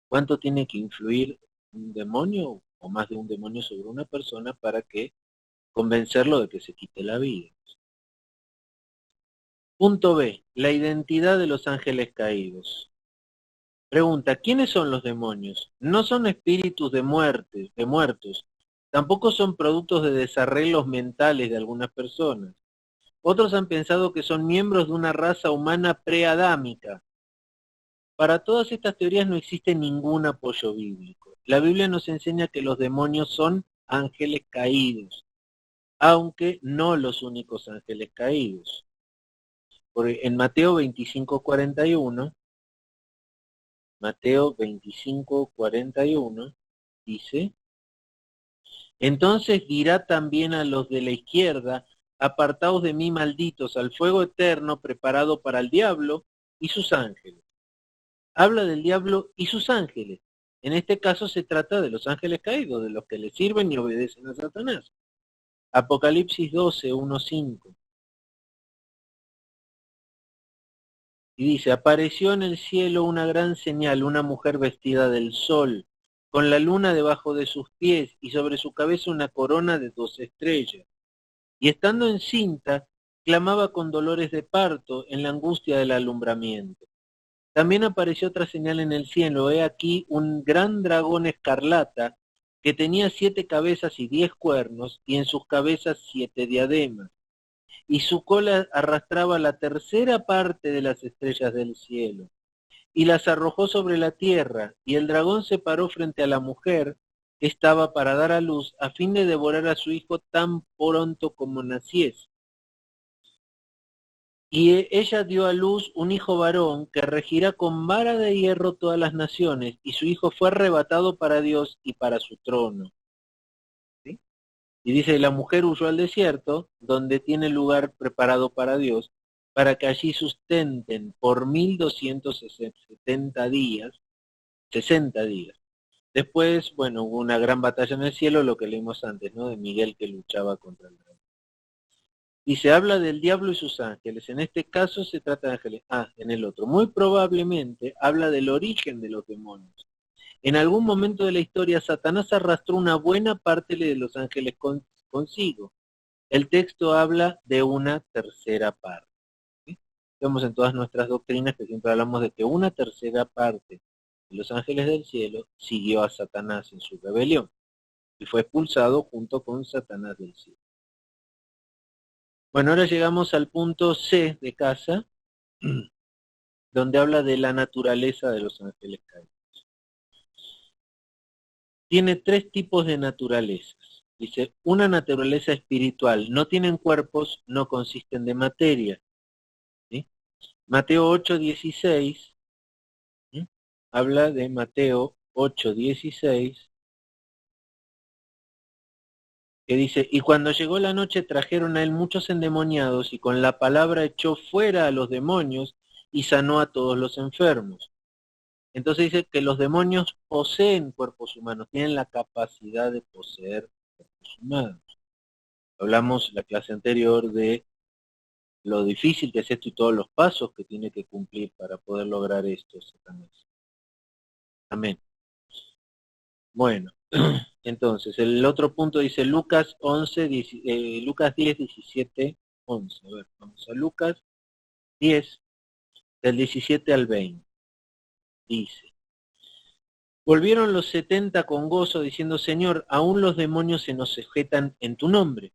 ¿Cuánto tiene que influir un demonio o más de un demonio sobre una persona para que convencerlo de que se quite la vida? Punto B. La identidad de los ángeles caídos. Pregunta, ¿quiénes son los demonios? No son espíritus de muertos. Tampoco son productos de desarreglos mentales de algunas personas. Otros han pensado que son miembros de una raza humana preadámica. Para todas estas teorías no existe ningún apoyo bíblico. La Biblia nos enseña que los demonios son ángeles caídos, aunque no los únicos ángeles caídos. Porque en Mateo 25:41, Mateo 25:41 dice, entonces dirá también a los de la izquierda, apartaos de mí malditos, al fuego eterno preparado para el diablo y sus ángeles. Habla del diablo y sus ángeles. En este caso se trata de los ángeles caídos, de los que le sirven y obedecen a Satanás. Apocalipsis 12:1-5. Y dice, apareció en el cielo una gran señal, una mujer vestida del sol, con la luna debajo de sus pies y sobre su cabeza una corona de 12 estrellas. Y estando encinta, clamaba con dolores de parto en la angustia del alumbramiento. También apareció otra señal en el cielo, he aquí un gran dragón escarlata que tenía 7 cabezas y 10 cuernos, y en sus cabezas 7 diademas. Y su cola arrastraba la tercera parte de las estrellas del cielo, y las arrojó sobre la tierra, y el dragón se paró frente a la mujer que estaba para dar a luz, a fin de devorar a su hijo tan pronto como naciese. Y ella dio a luz un hijo varón que regirá con vara de hierro todas las naciones, y su hijo fue arrebatado para Dios y para su trono. ¿Sí? Y dice, la mujer huyó al desierto, donde tiene lugar preparado para Dios, para que allí sustenten por 1270 días, 60 días. Después, bueno, hubo una gran batalla en el cielo, lo que leímos antes, ¿no? De Miguel que luchaba contra el dragón. Y se habla del diablo y sus ángeles. En este caso se trata de ángeles. En el otro. Muy probablemente habla del origen de los demonios. En algún momento de la historia, Satanás arrastró una buena parte de los ángeles consigo. El texto habla de una tercera parte. ¿Sí? Vemos en todas nuestras doctrinas que siempre hablamos de que una tercera parte de los ángeles del cielo siguió a Satanás en su rebelión y fue expulsado junto con Satanás del cielo. Bueno, ahora llegamos al punto C de casa, donde habla de la naturaleza de los ángeles caídos. Tiene 3 tipos de naturalezas. Dice, una naturaleza espiritual, no tienen cuerpos, no consisten de materia. ¿Sí? Mateo 8:16, ¿sí? Habla de Mateo 8:16, que dice, y cuando llegó la noche trajeron a él muchos endemoniados, y con la palabra echó fuera a los demonios, y sanó a todos los enfermos. Entonces dice que los demonios poseen cuerpos humanos, tienen la capacidad de poseer cuerpos humanos. Hablamos en la clase anterior de lo difícil que es esto y todos los pasos que tiene que cumplir para poder lograr esto, Satanás. Amén. Bueno, entonces el otro punto dice Lucas 10, 17, 11. A ver, vamos a Lucas 10, del 17 al 20. Dice, volvieron los 70 con gozo, diciendo, Señor, aún los demonios se nos sujetan en tu nombre.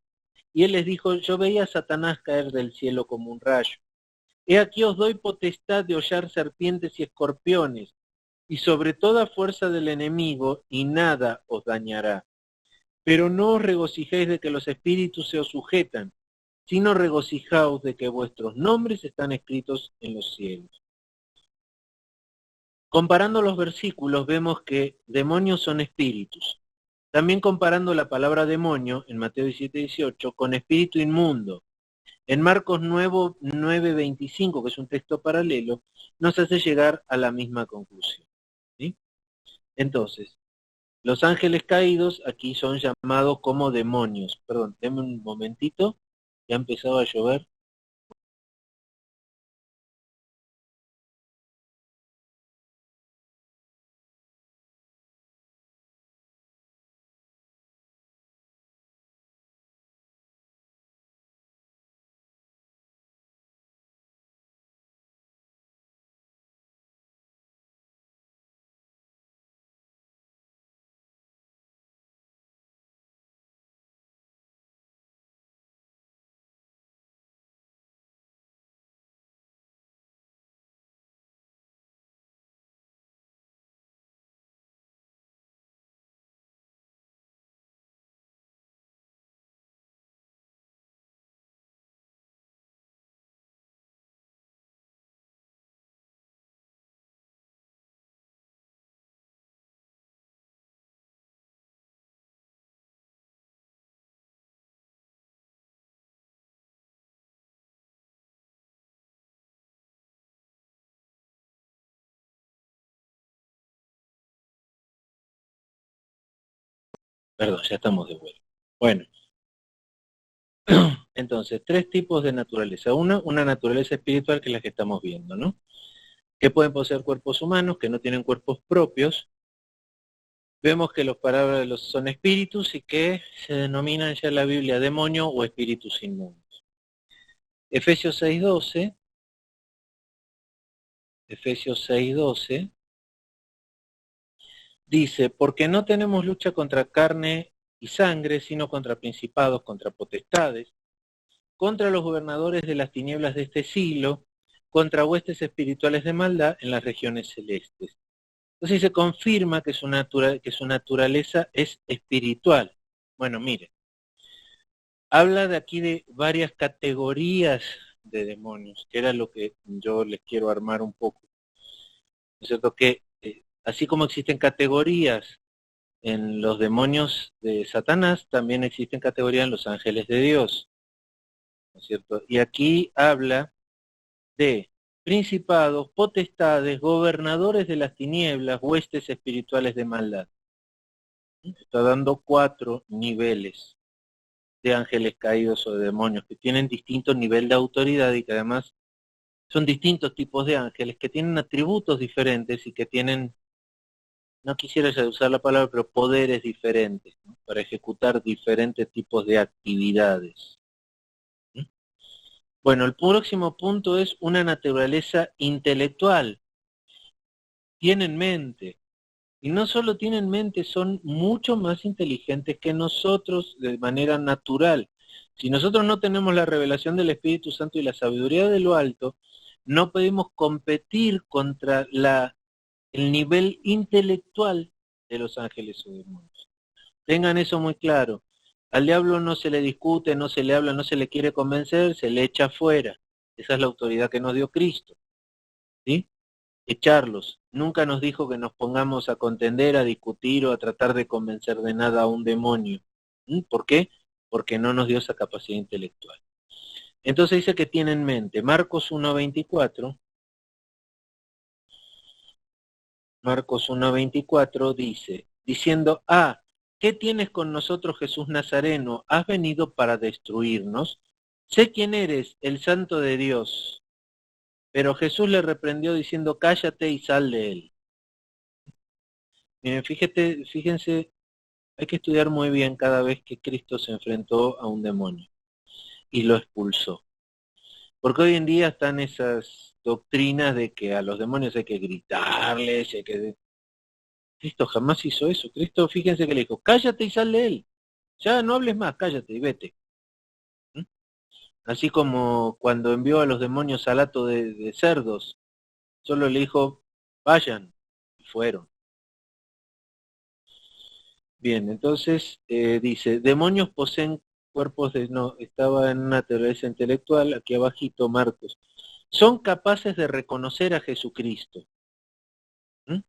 Y él les dijo, yo veía a Satanás caer del cielo como un rayo. He aquí os doy potestad de hollar serpientes y escorpiones, y sobre toda fuerza del enemigo, y nada os dañará. Pero no os regocijéis de que los espíritus se os sujetan, sino regocijaos de que vuestros nombres están escritos en los cielos. Comparando los versículos vemos que demonios son espíritus. También comparando la palabra demonio en Mateo 17:18 con espíritu inmundo. En Marcos 9:25, que es un texto paralelo, nos hace llegar a la misma conclusión. ¿Sí? Entonces, los ángeles caídos aquí son llamados como demonios. Perdón, denme un momentito, ya ha empezado a llover. Perdón, ya estamos de vuelta. Bueno, entonces, tres tipos de naturaleza. Una naturaleza espiritual, que es la que estamos viendo, ¿no? Que pueden poseer cuerpos humanos, que no tienen cuerpos propios. Vemos que los parábolos son espíritus y que se denominan ya en la Biblia demonio o espíritus inmundos. Efesios 6:12 dice, porque no tenemos lucha contra carne y sangre, sino contra principados, contra potestades, contra los gobernadores de las tinieblas de este siglo, contra huestes espirituales de maldad en las regiones celestes. Entonces se confirma que su naturaleza es espiritual. Bueno, mire, habla de aquí de varias categorías de demonios, que era lo que yo les quiero armar un poco. ¿No es cierto? Que así como existen categorías en los demonios de Satanás, también existen categorías en los ángeles de Dios. ¿No es cierto? Y aquí habla de principados, potestades, gobernadores de las tinieblas, huestes espirituales de maldad. Está dando 4 niveles de ángeles caídos o de demonios que tienen distinto nivel de autoridad y que además son distintos tipos de ángeles que tienen atributos diferentes y que tienen, no quisiera usar la palabra, pero poderes diferentes, ¿no? Para ejecutar diferentes tipos de actividades. Bueno, el próximo punto es una naturaleza intelectual. Tienen mente. Y no solo tienen mente, son mucho más inteligentes que nosotros de manera natural. Si nosotros no tenemos la revelación del Espíritu Santo y la sabiduría de lo alto, no podemos competir contra el nivel intelectual de los ángeles o demonios. Tengan eso muy claro. Al diablo no se le discute, no se le habla, no se le quiere convencer, se le echa fuera. Esa es la autoridad que nos dio Cristo. ¿Sí? Echarlos. Nunca nos dijo que nos pongamos a contender, a discutir o a tratar de convencer de nada a un demonio. ¿Por qué? Porque no nos dio esa capacidad intelectual. Entonces dice que tienen mente. Marcos 1:24. Marcos 1:24 dice, diciendo, ¿qué tienes con nosotros, Jesús Nazareno? ¿Has venido para destruirnos? Sé quién eres, el Santo de Dios. Pero Jesús le reprendió diciendo, cállate y sal de él. Miren, fíjense, hay que estudiar muy bien cada vez que Cristo se enfrentó a un demonio y lo expulsó. Porque hoy en día están esas doctrinas de que a los demonios hay que gritarles, hay que... Cristo jamás hizo eso. Cristo, fíjense que le dijo, cállate y sal de él. Ya no hables más, cállate y vete. ¿Mm? Así como cuando envió a los demonios al hato de cerdos, solo le dijo, vayan, y fueron. Bien, entonces dice, demonios poseen cuerpos de... No, estaba en una naturaleza intelectual, aquí abajito, Marcos. Son capaces de reconocer a Jesucristo. ¿Mm?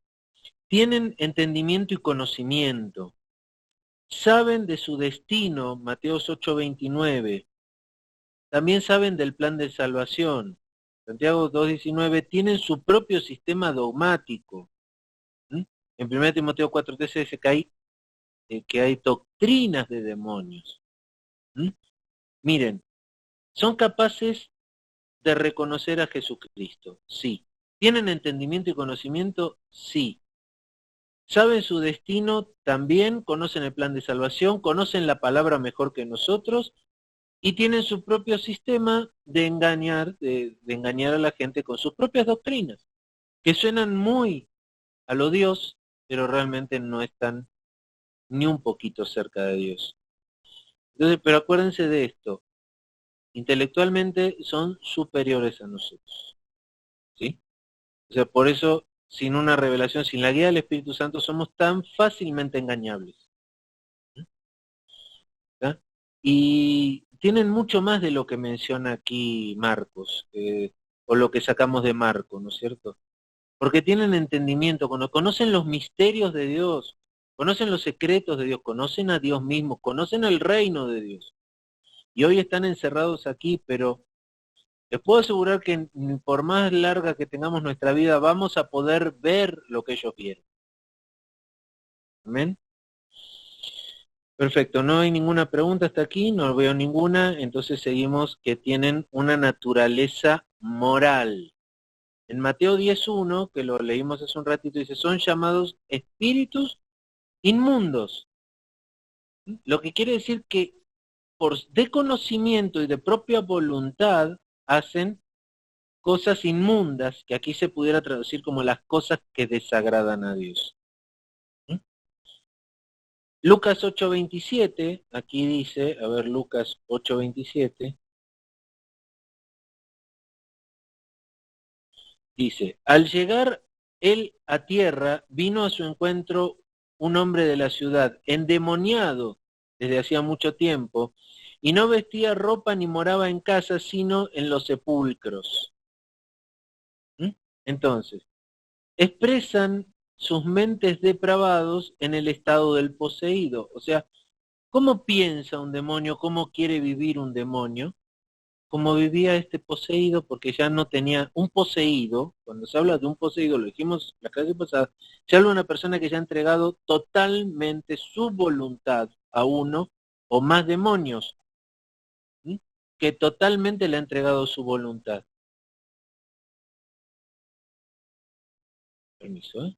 Tienen entendimiento y conocimiento. Saben de su destino, Mateos 8:29. También saben del plan de salvación. Santiago 2:19, tienen su propio sistema dogmático. ¿Mm? En 1 Timoteo 4:13 dice que hay doctrinas de demonios. ¿Mm? Miren, son capaces de reconocer a Jesucristo, sí. ¿Tienen entendimiento y conocimiento? Sí. ¿Saben su destino? También. ¿Conocen el plan de salvación? ¿Conocen la palabra mejor que nosotros? Y tienen su propio sistema de engañar, de engañar a la gente con sus propias doctrinas, que suenan muy a lo Dios, pero realmente no están ni un poquito cerca de Dios. Entonces, pero acuérdense de esto, intelectualmente son superiores a nosotros, ¿sí? O sea, por eso, sin una revelación, sin la guía del Espíritu Santo, somos tan fácilmente engañables. ¿Sí? Y tienen mucho más de lo que menciona aquí Marcos, o lo que sacamos de Marcos, ¿no es cierto? Porque tienen entendimiento, conocen los misterios de Dios, conocen los secretos de Dios, conocen a Dios mismo, conocen el reino de Dios. Y hoy están encerrados aquí, pero les puedo asegurar que por más larga que tengamos nuestra vida, vamos a poder ver lo que ellos vieron. Amén. Perfecto, no hay ninguna pregunta hasta aquí, no veo ninguna, entonces seguimos que tienen una naturaleza moral. En Mateo 10:1, que lo leímos hace un ratito, dice, son llamados espíritus inmundos. Lo que quiere decir que por desconocimiento y de propia voluntad hacen cosas inmundas, que aquí se pudiera traducir como las cosas que desagradan a Dios. Lucas 8:27, aquí dice, a ver, Lucas 8:27, dice, al llegar él a tierra, vino a su encuentro un hombre de la ciudad, endemoniado desde hacía mucho tiempo, y no vestía ropa ni moraba en casa, sino en los sepulcros. Entonces, expresan sus mentes depravados en el estado del poseído. O sea, ¿cómo piensa un demonio? ¿Cómo quiere vivir un demonio? Como vivía este poseído, porque ya no tenía un poseído. Cuando se habla de un poseído, lo dijimos la clase pasada, se habla de una persona que ya ha entregado totalmente su voluntad a uno o más demonios, ¿sí? Que totalmente le ha entregado su voluntad. Permiso, ¿eh?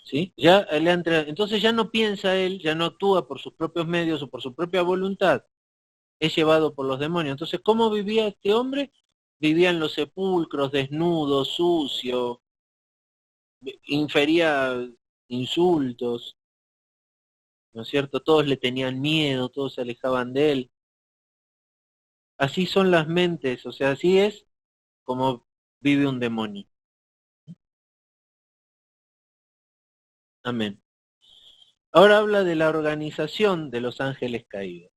¿Sí? Ya le ha entregado. Entonces ya no piensa él, ya no actúa por sus propios medios o por su propia voluntad, es llevado por los demonios. Entonces, ¿cómo vivía este hombre? Vivía en los sepulcros, desnudo, sucio, infería insultos, ¿no es cierto? Todos le tenían miedo, todos se alejaban de él. Así son las mentes, o sea, así es como vive un demonio. Amén. Ahora habla de la organización de los ángeles caídos.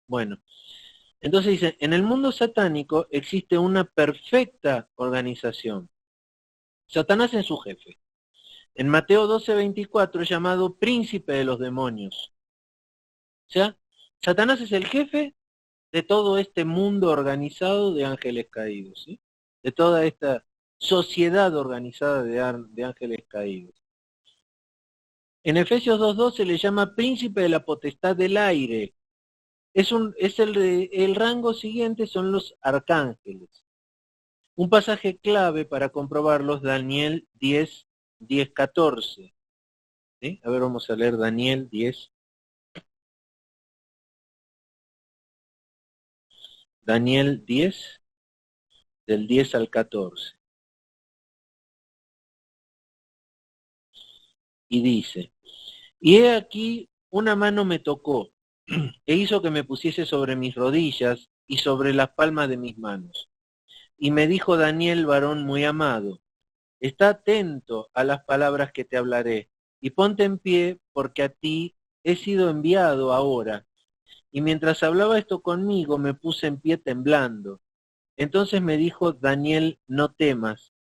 Bueno, entonces dice, en el mundo satánico existe una perfecta organización. Satanás es su jefe. En Mateo 12:24 es llamado príncipe de los demonios. O sea, Satanás es el jefe de todo este mundo organizado de ángeles caídos, ¿sí? De toda esta sociedad organizada de ángeles caídos. En Efesios 2:2 se le llama príncipe de la potestad del aire. El rango siguiente son los arcángeles. Un pasaje clave para comprobarlos, Daniel 10:14. ¿Sí? A ver, vamos a leer Daniel 10. Daniel 10, del 10 al 14. Y dice, y he aquí una mano me tocó, e hizo que me pusiese sobre mis rodillas y sobre las palmas de mis manos. Y me dijo Daniel, varón muy amado, Está atento a las palabras que te hablaré, y ponte en pie, porque a ti he sido enviado ahora. Y mientras hablaba esto conmigo, me puse en pie temblando. Entonces me dijo Daniel, no temas,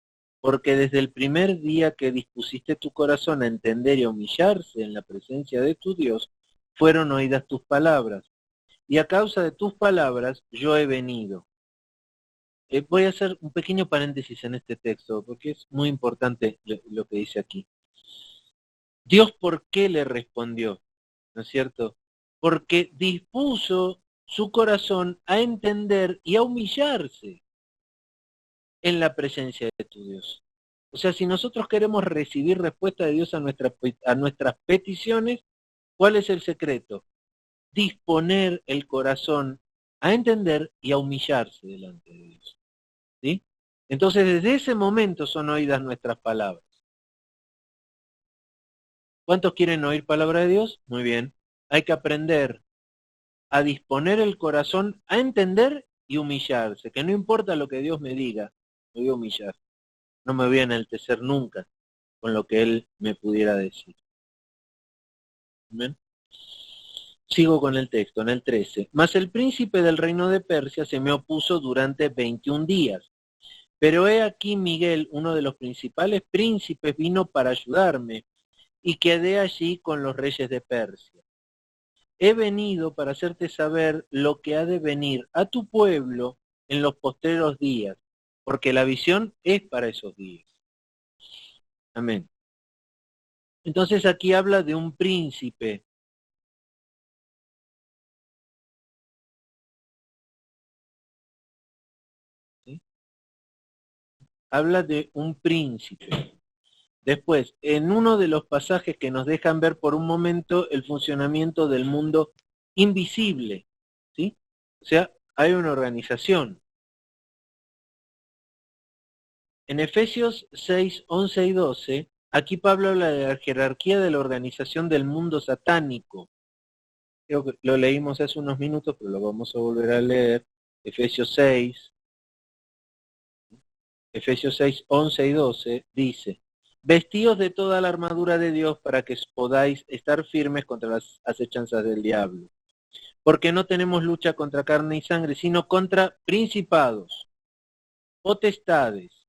porque desde el primer día que dispusiste tu corazón a entender y a humillarse en la presencia de tu Dios, fueron oídas tus palabras. Y a causa de tus palabras yo he venido. Voy a hacer un pequeño paréntesis en este texto, porque es muy importante lo que dice aquí. Dios, ¿por qué le respondió? ¿No es cierto? Porque dispuso su corazón a entender y a humillarse en la presencia de tu Dios. O sea, si nosotros queremos recibir respuesta de Dios a nuestras peticiones, ¿cuál es el secreto? Disponer el corazón a entender y a humillarse delante de Dios. ¿Sí? Entonces, desde ese momento son oídas nuestras palabras. ¿Cuántos quieren oír palabra de Dios? Muy bien. Hay que aprender a disponer el corazón a entender y humillarse. Que no importa lo que Dios me diga, me voy a humillar. No me voy a enaltecer nunca con lo que Él me pudiera decir. ¿Ven? Sigo con el texto, en el 13. Mas el príncipe del reino de Persia se me opuso durante 21 días. Pero he aquí Miguel, uno de los principales príncipes, vino para ayudarme y quedé allí con los reyes de Persia. He venido para hacerte saber lo que ha de venir a tu pueblo en los postreros días, porque la visión es para esos días. Amén. Entonces aquí habla de un príncipe. ¿Sí? Habla de un príncipe. Después, en uno de los pasajes que nos dejan ver por un momento el funcionamiento del mundo invisible, ¿sí? O sea, hay una organización. En Efesios 6, 11 y 12, aquí Pablo habla de la jerarquía de la organización del mundo satánico. Creo que lo leímos hace unos minutos, pero lo vamos a volver a leer. Efesios 6, 11 y 12 dice, vestíos de toda la armadura de Dios para que podáis estar firmes contra las acechanzas del diablo. Porque no tenemos lucha contra carne y sangre, sino contra principados, potestades,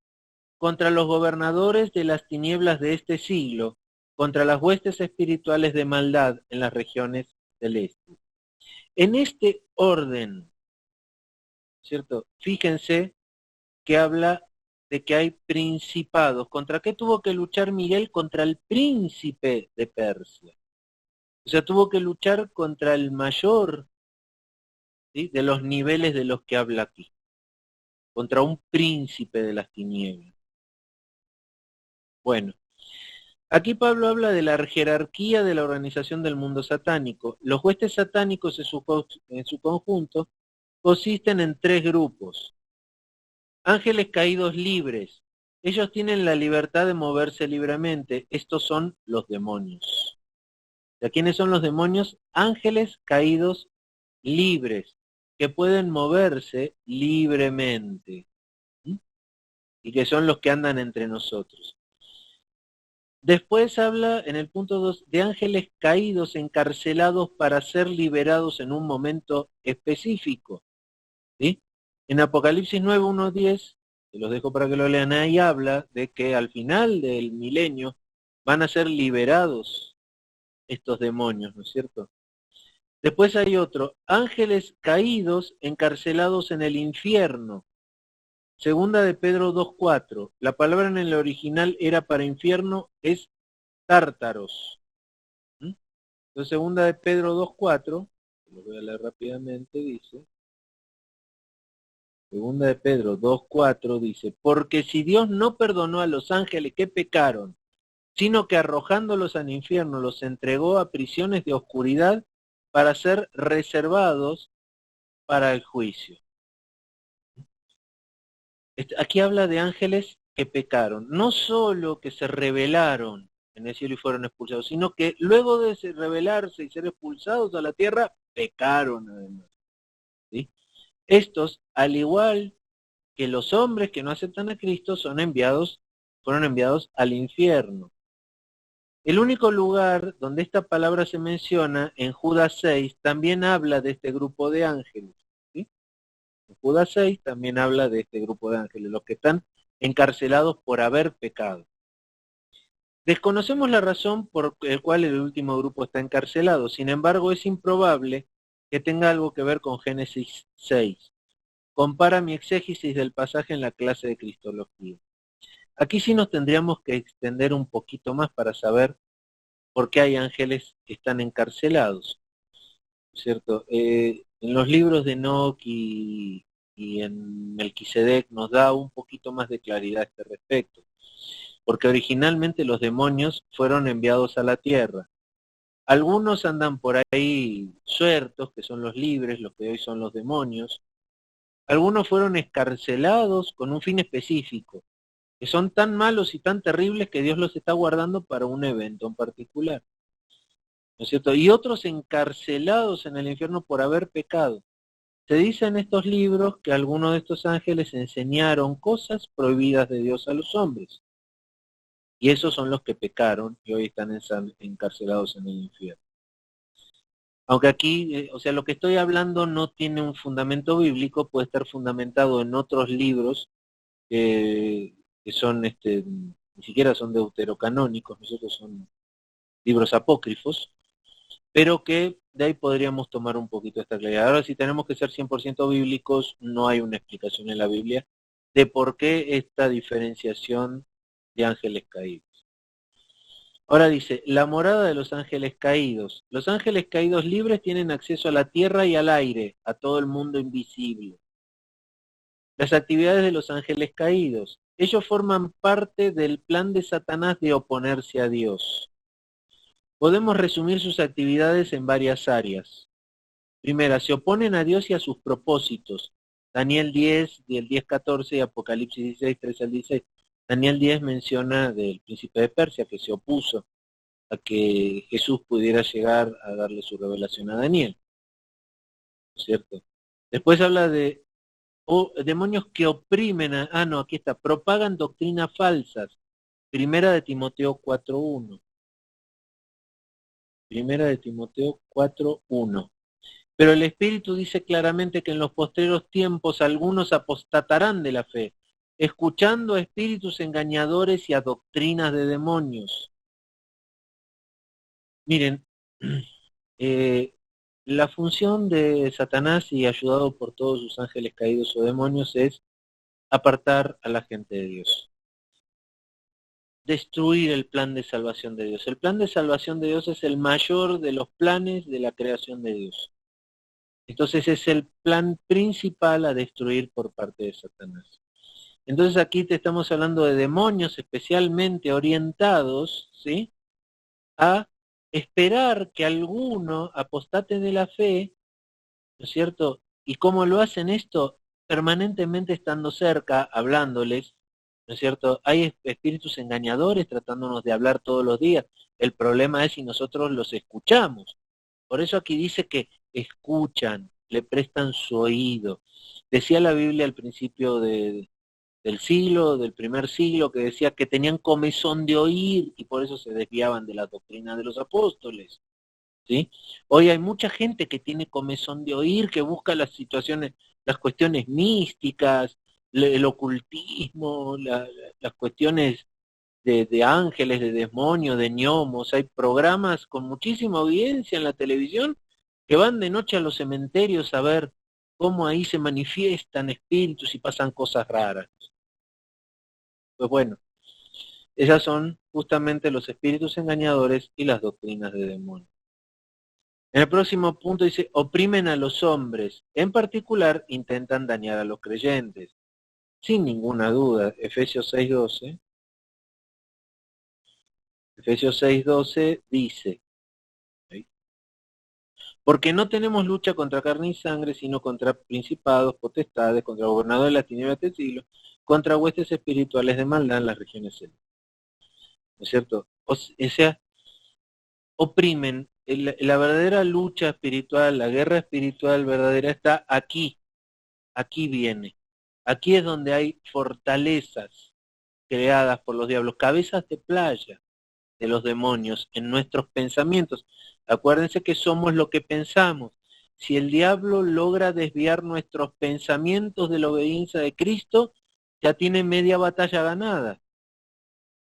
contra los gobernadores de las tinieblas de este siglo, contra las huestes espirituales de maldad en las regiones celestes. En este orden, ¿cierto? Fíjense que habla de que hay principados. ¿Contra qué tuvo que luchar Miguel? Contra el príncipe de Persia. O sea, tuvo que luchar contra el mayor, ¿sí?, de los niveles de los que habla aquí. Contra un príncipe de las tinieblas. Bueno, aquí Pablo habla de la jerarquía de la organización del mundo satánico. Los huestes satánicos en su conjunto consisten en 3 grupos. Ángeles caídos libres. Ellos tienen la libertad de moverse libremente. Estos son los demonios. ¿De quiénes son los demonios? Ángeles caídos libres, que pueden moverse libremente. ¿Sí? Y que son los que andan entre nosotros. Después habla en el punto 2 de ángeles caídos, encarcelados para ser liberados en un momento específico. ¿Sí? En Apocalipsis 9, 1, 10, se los dejo para que lo lean, ahí habla de que al final del milenio van a ser liberados estos demonios, ¿no es cierto? Después hay otro, ángeles caídos, encarcelados en el infierno. Segunda de Pedro 2:4. La palabra en el original era para infierno, es tártaros. Entonces, segunda de Pedro 2:4, lo voy a leer rápidamente, dice. Segunda de Pedro 2:4 dice, porque si Dios no perdonó a los ángeles que pecaron, sino que arrojándolos al infierno los entregó a prisiones de oscuridad para ser reservados para el juicio. Aquí habla de ángeles que pecaron, no solo que se rebelaron en el cielo y fueron expulsados, sino que luego de rebelarse y ser expulsados a la tierra, pecaron además. ¿Sí? Estos, al igual que los hombres que no aceptan a Cristo, son enviados fueron enviados al infierno. El único lugar donde esta palabra se menciona, en Judas 6, también habla de este grupo de ángeles. ¿Sí? En Judas 6 también habla de este grupo de ángeles, los que están encarcelados por haber pecado. Desconocemos la razón por la cual el último grupo está encarcelado, sin embargo es improbable que tenga algo que ver con Génesis 6. Compara mi exégesis del pasaje en la clase de Cristología. Aquí sí nos tendríamos que extender un poquito más para saber por qué hay ángeles que están encarcelados, ¿cierto? En los libros de Enoc y en Melquisedec nos da un poquito más de claridad a este respecto, porque originalmente los demonios fueron enviados a la tierra. Algunos andan por ahí sueltos, que son los libres, los que hoy son los demonios. Algunos fueron escarcelados con un fin específico, que son tan malos y tan terribles que Dios los está guardando para un evento en particular, ¿no es cierto? Y otros encarcelados en el infierno por haber pecado. Se dice en estos libros que algunos de estos ángeles enseñaron cosas prohibidas de Dios a los hombres, y esos son los que pecaron y hoy están encarcelados en el infierno. Aunque aquí, o sea, lo que estoy hablando no tiene un fundamento bíblico, puede estar fundamentado en otros libros que son, ni siquiera son deuterocanónicos, nosotros son libros apócrifos, pero que de ahí podríamos tomar un poquito esta claridad. Ahora, si tenemos que ser 100% bíblicos, no hay una explicación en la Biblia de por qué esta diferenciación de ángeles caídos. Ahora dice, la morada de los ángeles caídos. Los ángeles caídos libres tienen acceso a la tierra y al aire, a todo el mundo invisible. Las actividades de los ángeles caídos. Ellos forman parte del plan de Satanás de oponerse a Dios. Podemos resumir sus actividades en varias áreas. Primera, se oponen a Dios y a sus propósitos. Daniel 10, del 10-14 y Apocalipsis 16, 13 al 16. Daniel 10 menciona del príncipe de Persia que se opuso a que Jesús pudiera llegar a darle su revelación a Daniel, ¿cierto? Después habla de demonios que oprimen, aquí está, propagan doctrinas falsas. Primera de Timoteo 4.1. Primera de Timoteo 4.1. Pero el Espíritu dice claramente que en los postreros tiempos algunos apostatarán de la fe, escuchando a espíritus engañadores y a doctrinas de demonios. Miren, la función de Satanás, y ayudado por todos sus ángeles caídos o demonios, es apartar a la gente de Dios. Destruir el plan de salvación de Dios. El plan de salvación de Dios es el mayor de los planes de la creación de Dios. Entonces es el plan principal a destruir por parte de Satanás. Entonces aquí te estamos hablando de demonios especialmente orientados, ¿sí?, a esperar que alguno apostate de la fe, ¿no es cierto? ¿Y cómo lo hacen esto? Permanentemente estando cerca, hablándoles, ¿no es cierto? Hay espíritus engañadores tratándonos de hablar todos los días. El problema es si nosotros los escuchamos. Por eso aquí dice que escuchan, le prestan su oído. Decía la Biblia al principio del primer siglo, que decía que tenían comezón de oír y por eso se desviaban de la doctrina de los apóstoles, ¿sí? Hoy hay mucha gente que tiene comezón de oír, que busca las situaciones, las cuestiones místicas, el ocultismo, las cuestiones de ángeles, de demonios, de gnomos. Hay programas con muchísima audiencia en la televisión que van de noche a los cementerios a ver cómo ahí se manifiestan espíritus y pasan cosas raras. Pues bueno, esas son justamente los espíritus engañadores y las doctrinas de demonios. En el próximo punto dice, oprimen a los hombres, en particular intentan dañar a los creyentes. Sin ninguna duda, Efesios 6.12. Efesios 6.12 dice, ¿sí?, porque no tenemos lucha contra carne y sangre, sino contra principados, potestades, contra gobernadores de las tinieblas del siglo, contra huestes espirituales de maldad en las regiones celestes. ¿No es cierto? O sea, oprimen. La verdadera lucha espiritual, la guerra espiritual verdadera está aquí. Aquí viene. Aquí es donde hay fortalezas. creadas por los diablos, cabezas de playa de los demonios en nuestros pensamientos. Acuérdense que somos lo que pensamos. Si el diablo logra desviar nuestros pensamientos de la obediencia de Cristo, ya tiene media batalla ganada.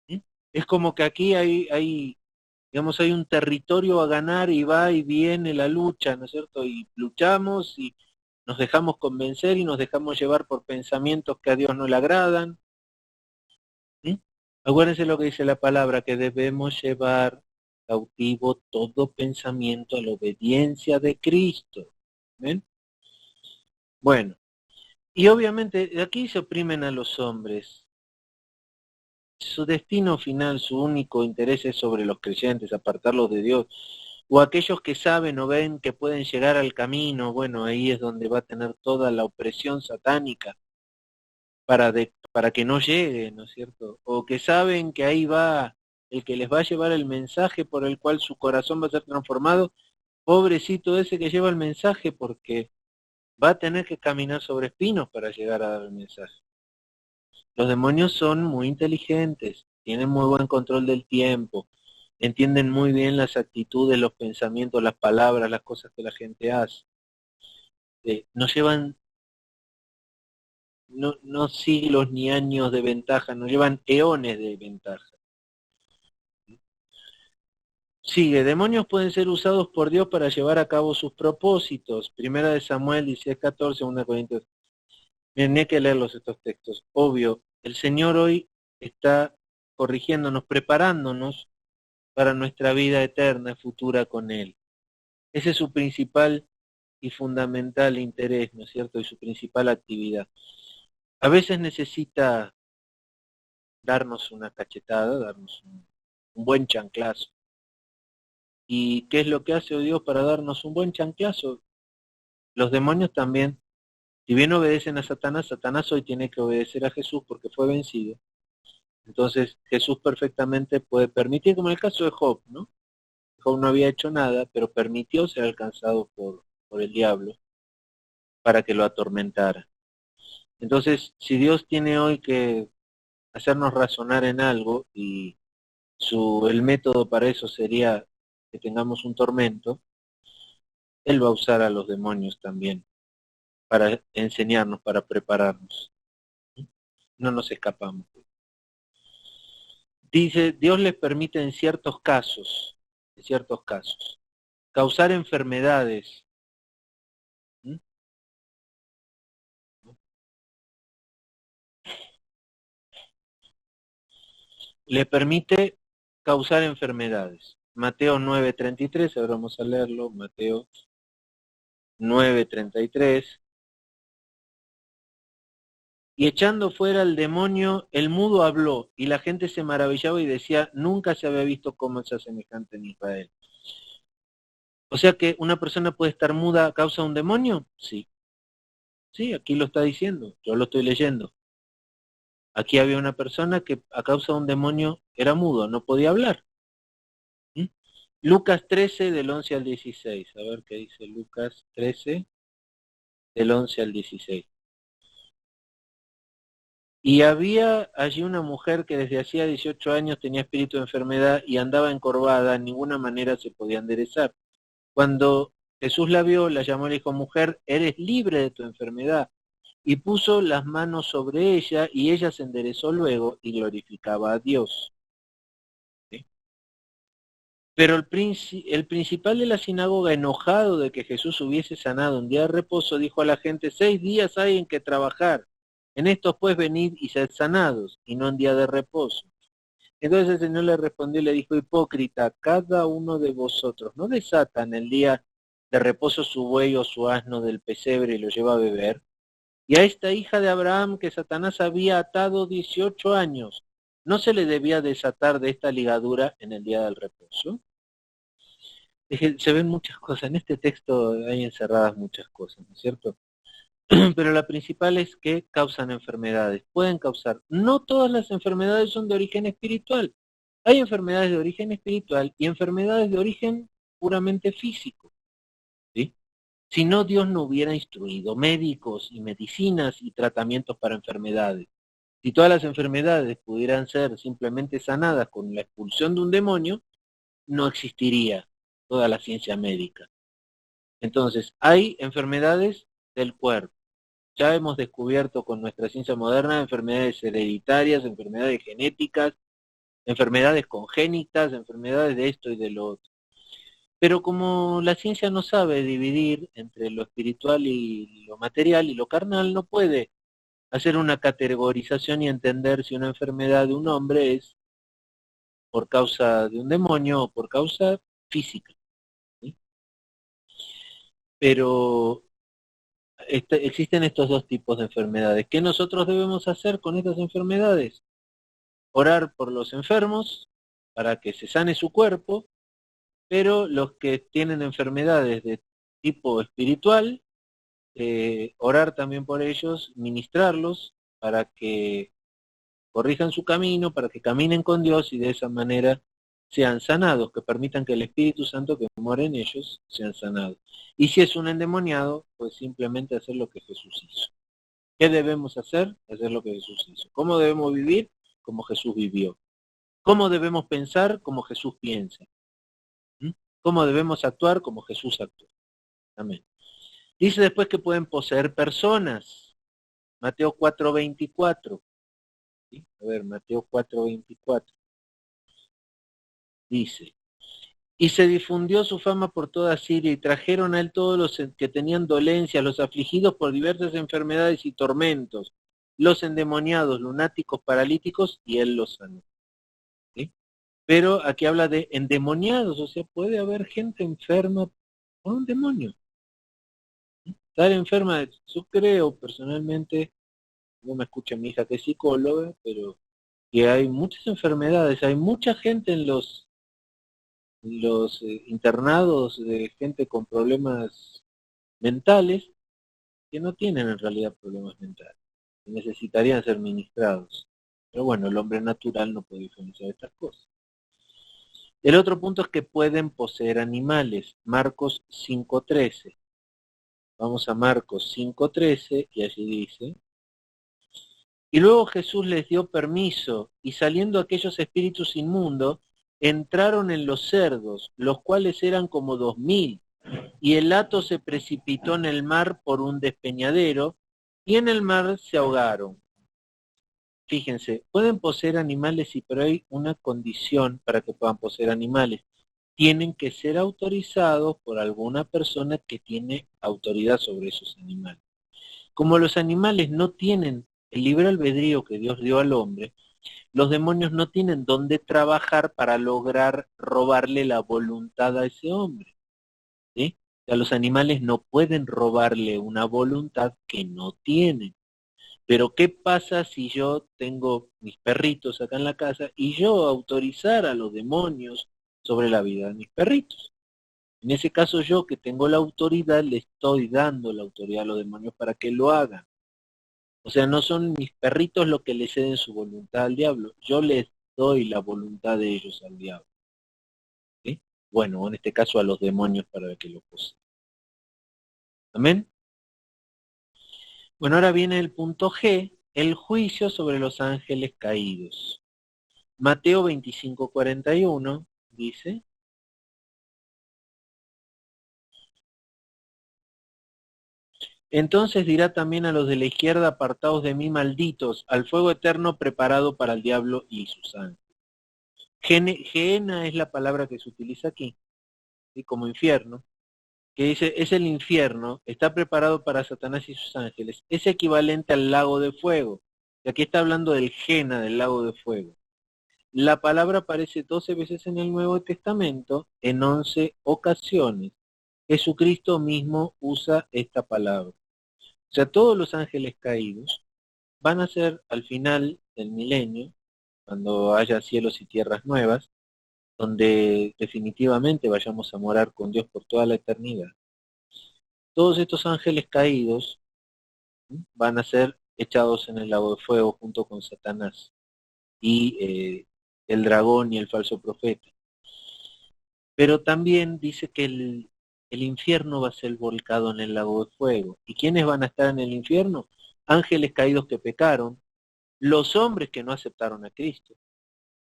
¿Sí? Es como que aquí digamos, hay un territorio a ganar y va y viene la lucha, ¿no es cierto? Y luchamos y nos dejamos convencer y nos dejamos llevar por pensamientos que a Dios no le agradan. ¿Sí? Acuérdense lo que dice la palabra, que debemos llevar cautivo todo pensamiento a la obediencia de Cristo. ¿Ven? Bueno, y obviamente aquí se oprimen a los hombres. Su destino final, su único interés es sobre los creyentes, apartarlos de Dios. O aquellos que saben o ven que pueden llegar al camino, bueno, ahí es donde va a tener toda la opresión satánica para que no llegue, ¿no es cierto? O que saben que ahí va el que les va a llevar el mensaje por el cual su corazón va a ser transformado, pobrecito ese que lleva el mensaje, porque va a tener que caminar sobre espinos para llegar a dar el mensaje. Los demonios son muy inteligentes, tienen muy buen control del tiempo, entienden muy bien las actitudes, los pensamientos, las palabras, las cosas que la gente hace. No llevan no siglos ni años de ventaja, nos llevan eones de ventaja. Sigue, demonios pueden ser usados por Dios para llevar a cabo sus propósitos. Primera de Samuel 16:14, 2 Corintios. Miren, hay que leerlos estos textos. Obvio, el Señor hoy está corrigiéndonos, preparándonos para nuestra vida eterna, futura con Él. Ese es su principal y fundamental interés, ¿no es cierto? Y su principal actividad. A veces necesita darnos una cachetada, darnos un buen chanclazo. ¿Y qué es lo que hace Dios para darnos un buen chanclazo? Los demonios también, si bien obedecen a Satanás, Satanás hoy tiene que obedecer a Jesús porque fue vencido. Entonces Jesús perfectamente puede permitir, como en el caso de Job, ¿no? Job no había hecho nada, pero permitió ser alcanzado por el diablo para que lo atormentara. Entonces, si Dios tiene hoy que hacernos razonar en algo y el método para eso sería que tengamos un tormento, Él va a usar a los demonios también para enseñarnos, para prepararnos. No nos escapamos. Dice, Dios les permite en ciertos casos, causar enfermedades. ¿Mm? Le permite causar enfermedades. Mateo 9:33, ahora vamos a leerlo, Mateo 9:33. Y echando fuera al demonio, el mudo habló, y la gente se maravillaba y decía, nunca se había visto cosa semejante en Israel. O sea que una persona puede estar muda a causa de un demonio, sí. Sí, aquí lo está diciendo, yo lo estoy leyendo. Aquí había una persona que a causa de un demonio era mudo, no podía hablar. ¿Mm? Lucas 13 del 11 al 16, a ver qué dice Lucas 13 del 11 al 16. Y había allí una mujer que desde hacía 18 años tenía espíritu de enfermedad y andaba encorvada, en ninguna manera se podía enderezar. Cuando Jesús la vio, la llamó y le dijo, mujer, eres libre de tu enfermedad. Y puso las manos sobre ella y ella se enderezó luego y glorificaba a Dios. ¿Sí? Pero el principal de la sinagoga, enojado de que Jesús hubiese sanado un día de reposo, dijo a la gente, 6 días hay en que trabajar. En estos pues venid y sed sanados, y no en día de reposo. Entonces el Señor le respondió y le dijo, hipócrita, cada uno de vosotros no desata en el día de reposo su buey o su asno del pesebre y lo lleva a beber. Y a esta hija de Abraham que Satanás había atado 18 años, ¿no se le debía desatar de esta ligadura en el día del reposo? Se ven muchas cosas, en este texto hay encerradas muchas cosas, ¿no es cierto? Pero la principal es que causan enfermedades, pueden causar. No todas las enfermedades son de origen espiritual. Hay enfermedades de origen espiritual y enfermedades de origen puramente físico. ¿Sí? Si no, Dios no hubiera instruido médicos y medicinas y tratamientos para enfermedades. Si todas las enfermedades pudieran ser simplemente sanadas con la expulsión de un demonio, no existiría toda la ciencia médica. Entonces, hay enfermedades del cuerpo. Ya hemos descubierto con nuestra ciencia moderna enfermedades hereditarias, enfermedades genéticas, enfermedades congénitas, enfermedades de esto y de lo otro. Pero como la ciencia no sabe dividir entre lo espiritual y lo material y lo carnal, no puede hacer una categorización y entender si una enfermedad de un hombre es por causa de un demonio o por causa física, ¿sí? Pero existen estos dos tipos de enfermedades. ¿Qué nosotros debemos hacer con estas enfermedades? Orar por los enfermos para que se sane su cuerpo, pero los que tienen enfermedades de tipo espiritual, orar también por ellos, ministrarlos para que corrijan su camino, para que caminen con Dios y de esa manera sean sanados, que permitan que el Espíritu Santo que mora en ellos sean sanados. Y si es un endemoniado, pues simplemente hacer lo que Jesús hizo. ¿Qué debemos hacer? Hacer lo que Jesús hizo. ¿Cómo debemos vivir? Como Jesús vivió. ¿Cómo debemos pensar? Como Jesús piensa. ¿Cómo debemos actuar? Como Jesús actuó. Amén. Dice después que pueden poseer personas. Mateo 4:24. ¿Sí? A ver, Mateo 4:24. Dice, y se difundió su fama por toda Siria y trajeron a él todos los que tenían dolencias, los afligidos por diversas enfermedades y tormentos, los endemoniados, lunáticos, paralíticos, y él los sanó. ¿Sí? Pero aquí habla de endemoniados, o sea, puede haber gente enferma por un demonio. Estar enferma, yo creo personalmente, no me escucha mi hija que es psicóloga, pero que hay muchas enfermedades, hay mucha gente en los internados de gente con problemas mentales que no tienen en realidad problemas mentales, que necesitarían ser ministrados. Pero bueno, el hombre natural no puede diferenciar estas cosas. El otro punto es que pueden poseer animales. Marcos 5:13. Vamos a Marcos 5:13 y allí dice, y luego Jesús les dio permiso, y saliendo aquellos espíritus inmundos, entraron en los cerdos, los cuales eran como 2000, y el hato se precipitó en el mar por un despeñadero, y en el mar se ahogaron. Fíjense, pueden poseer animales, sí, pero hay una condición para que puedan poseer animales. Tienen que ser autorizados por alguna persona que tiene autoridad sobre esos animales. Como los animales no tienen el libre albedrío que Dios dio al hombre, los demonios no tienen dónde trabajar para lograr robarle la voluntad a ese hombre, ¿sí? O sea, los animales no pueden robarle una voluntad que no tienen. Pero ¿qué pasa si yo tengo mis perritos acá en la casa y yo autorizar a los demonios sobre la vida de mis perritos? En ese caso yo que tengo la autoridad le estoy dando la autoridad a los demonios para que lo hagan. O sea, no son mis perritos los que le ceden su voluntad al diablo, yo les doy la voluntad de ellos al diablo. ¿Sí? Bueno, en este caso a los demonios para que lo posean. ¿Amén? Bueno, ahora viene el punto G, el juicio sobre los ángeles caídos. Mateo 25:41 dice, entonces dirá también a los de la izquierda, apartaos de mí, malditos, al fuego eterno preparado para el diablo y sus ángeles. Gehenna es la palabra que se utiliza aquí, ¿sí? Como infierno, que dice, es el infierno, está preparado para Satanás y sus ángeles, es equivalente al lago de fuego. Y aquí está hablando del Gehenna, del lago de fuego. La palabra aparece 12 veces en el Nuevo Testamento, en 11 ocasiones. Jesucristo mismo usa esta palabra. O sea, todos los ángeles caídos van a ser al final del milenio, cuando haya cielos y tierras nuevas, donde definitivamente vayamos a morar con Dios por toda la eternidad. Todos estos ángeles caídos van a ser echados en el lago de fuego junto con Satanás y el dragón y el falso profeta. Pero también dice que el infierno va a ser volcado en el lago de fuego. ¿Y quiénes van a estar en el infierno? Ángeles caídos que pecaron, los hombres que no aceptaron a Cristo.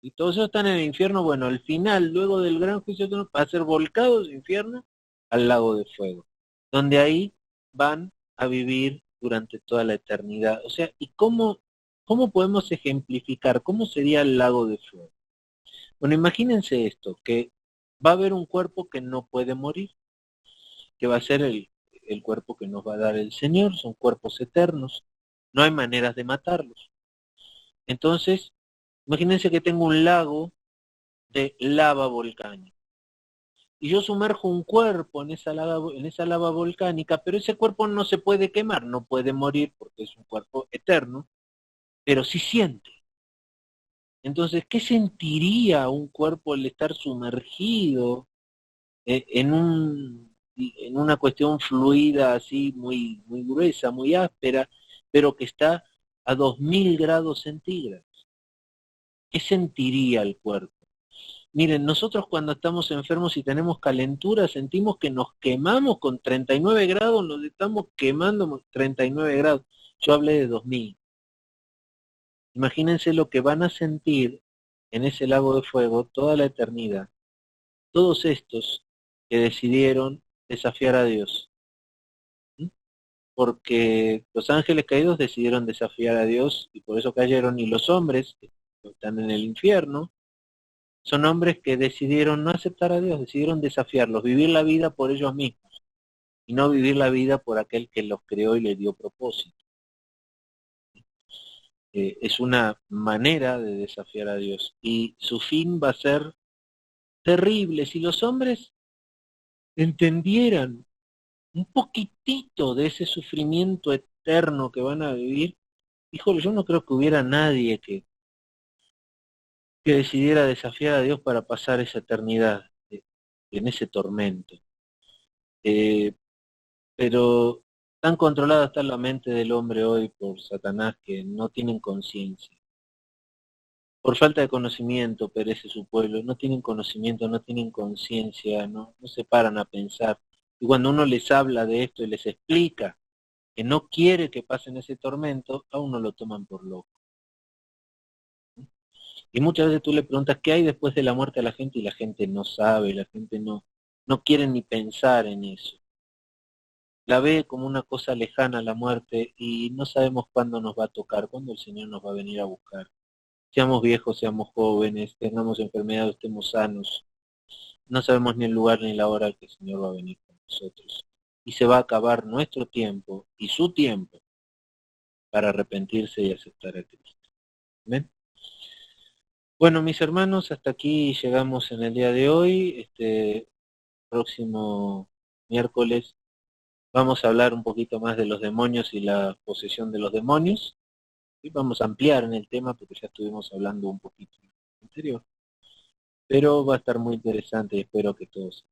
Y todos ellos están en el infierno. Bueno, al final, luego del gran juicio, va a ser volcados de infierno al lago de fuego, donde ahí van a vivir durante toda la eternidad. O sea, ¿y cómo podemos ejemplificar? ¿Cómo sería el lago de fuego? Bueno, imagínense esto, que va a haber un cuerpo que no puede morir, que va a ser el cuerpo que nos va a dar el Señor, son cuerpos eternos, no hay maneras de matarlos. Entonces, imagínense que tengo un lago de lava volcánica. Y yo sumerjo un cuerpo en esa lava volcánica, pero ese cuerpo no se puede quemar, no puede morir porque es un cuerpo eterno, pero sí siente. Entonces, ¿qué sentiría un cuerpo al estar sumergido en una cuestión fluida así muy gruesa, muy áspera, pero que está a 2000 grados centígrados? ¿Qué sentiría el cuerpo? Miren, nosotros cuando estamos enfermos y tenemos calentura, sentimos que nos quemamos con 39 grados, nos estamos quemando con 39 grados. Yo hablé de 2000. Imagínense lo que van a sentir en ese lago de fuego toda la eternidad. Todos estos que decidieron desafiar a Dios. ¿Mm? Porque los ángeles caídos decidieron desafiar a Dios y por eso cayeron, y los hombres que están en el infierno son hombres que decidieron no aceptar a Dios, decidieron desafiarlos, vivir la vida por ellos mismos y no vivir la vida por aquel que los creó y les dio propósito. Es una manera de desafiar a Dios y su fin va a ser terrible. Si los hombres entendieran un poquitito de ese sufrimiento eterno que van a vivir, híjole, yo no creo que hubiera nadie que decidiera desafiar a Dios para pasar esa eternidad en ese tormento. Pero tan controlada está la mente del hombre hoy por Satanás que no tienen conciencia. Por falta de conocimiento perece su pueblo, no tienen conocimiento, no tienen conciencia, no se paran a pensar. Y cuando uno les habla de esto y les explica que no quiere que pasen ese tormento, a uno lo toman por loco. Y muchas veces tú le preguntas qué hay después de la muerte a la gente y la gente no sabe, la gente no quiere ni pensar en eso. La ve como una cosa lejana la muerte y no sabemos cuándo nos va a tocar, cuándo el Señor nos va a venir a buscar. Seamos viejos, seamos jóvenes, tengamos enfermedades, estemos sanos. No sabemos ni el lugar ni la hora al que el Señor va a venir con nosotros. Y se va a acabar nuestro tiempo y su tiempo para arrepentirse y aceptar a Cristo. ¿Ven? Bueno, mis hermanos, hasta aquí llegamos en el día de hoy. Este próximo miércoles vamos a hablar un poquito más de los demonios y la posesión de los demonios. Y vamos a ampliar en el tema porque ya estuvimos hablando un poquito en el anterior. Pero va a estar muy interesante y espero que todos.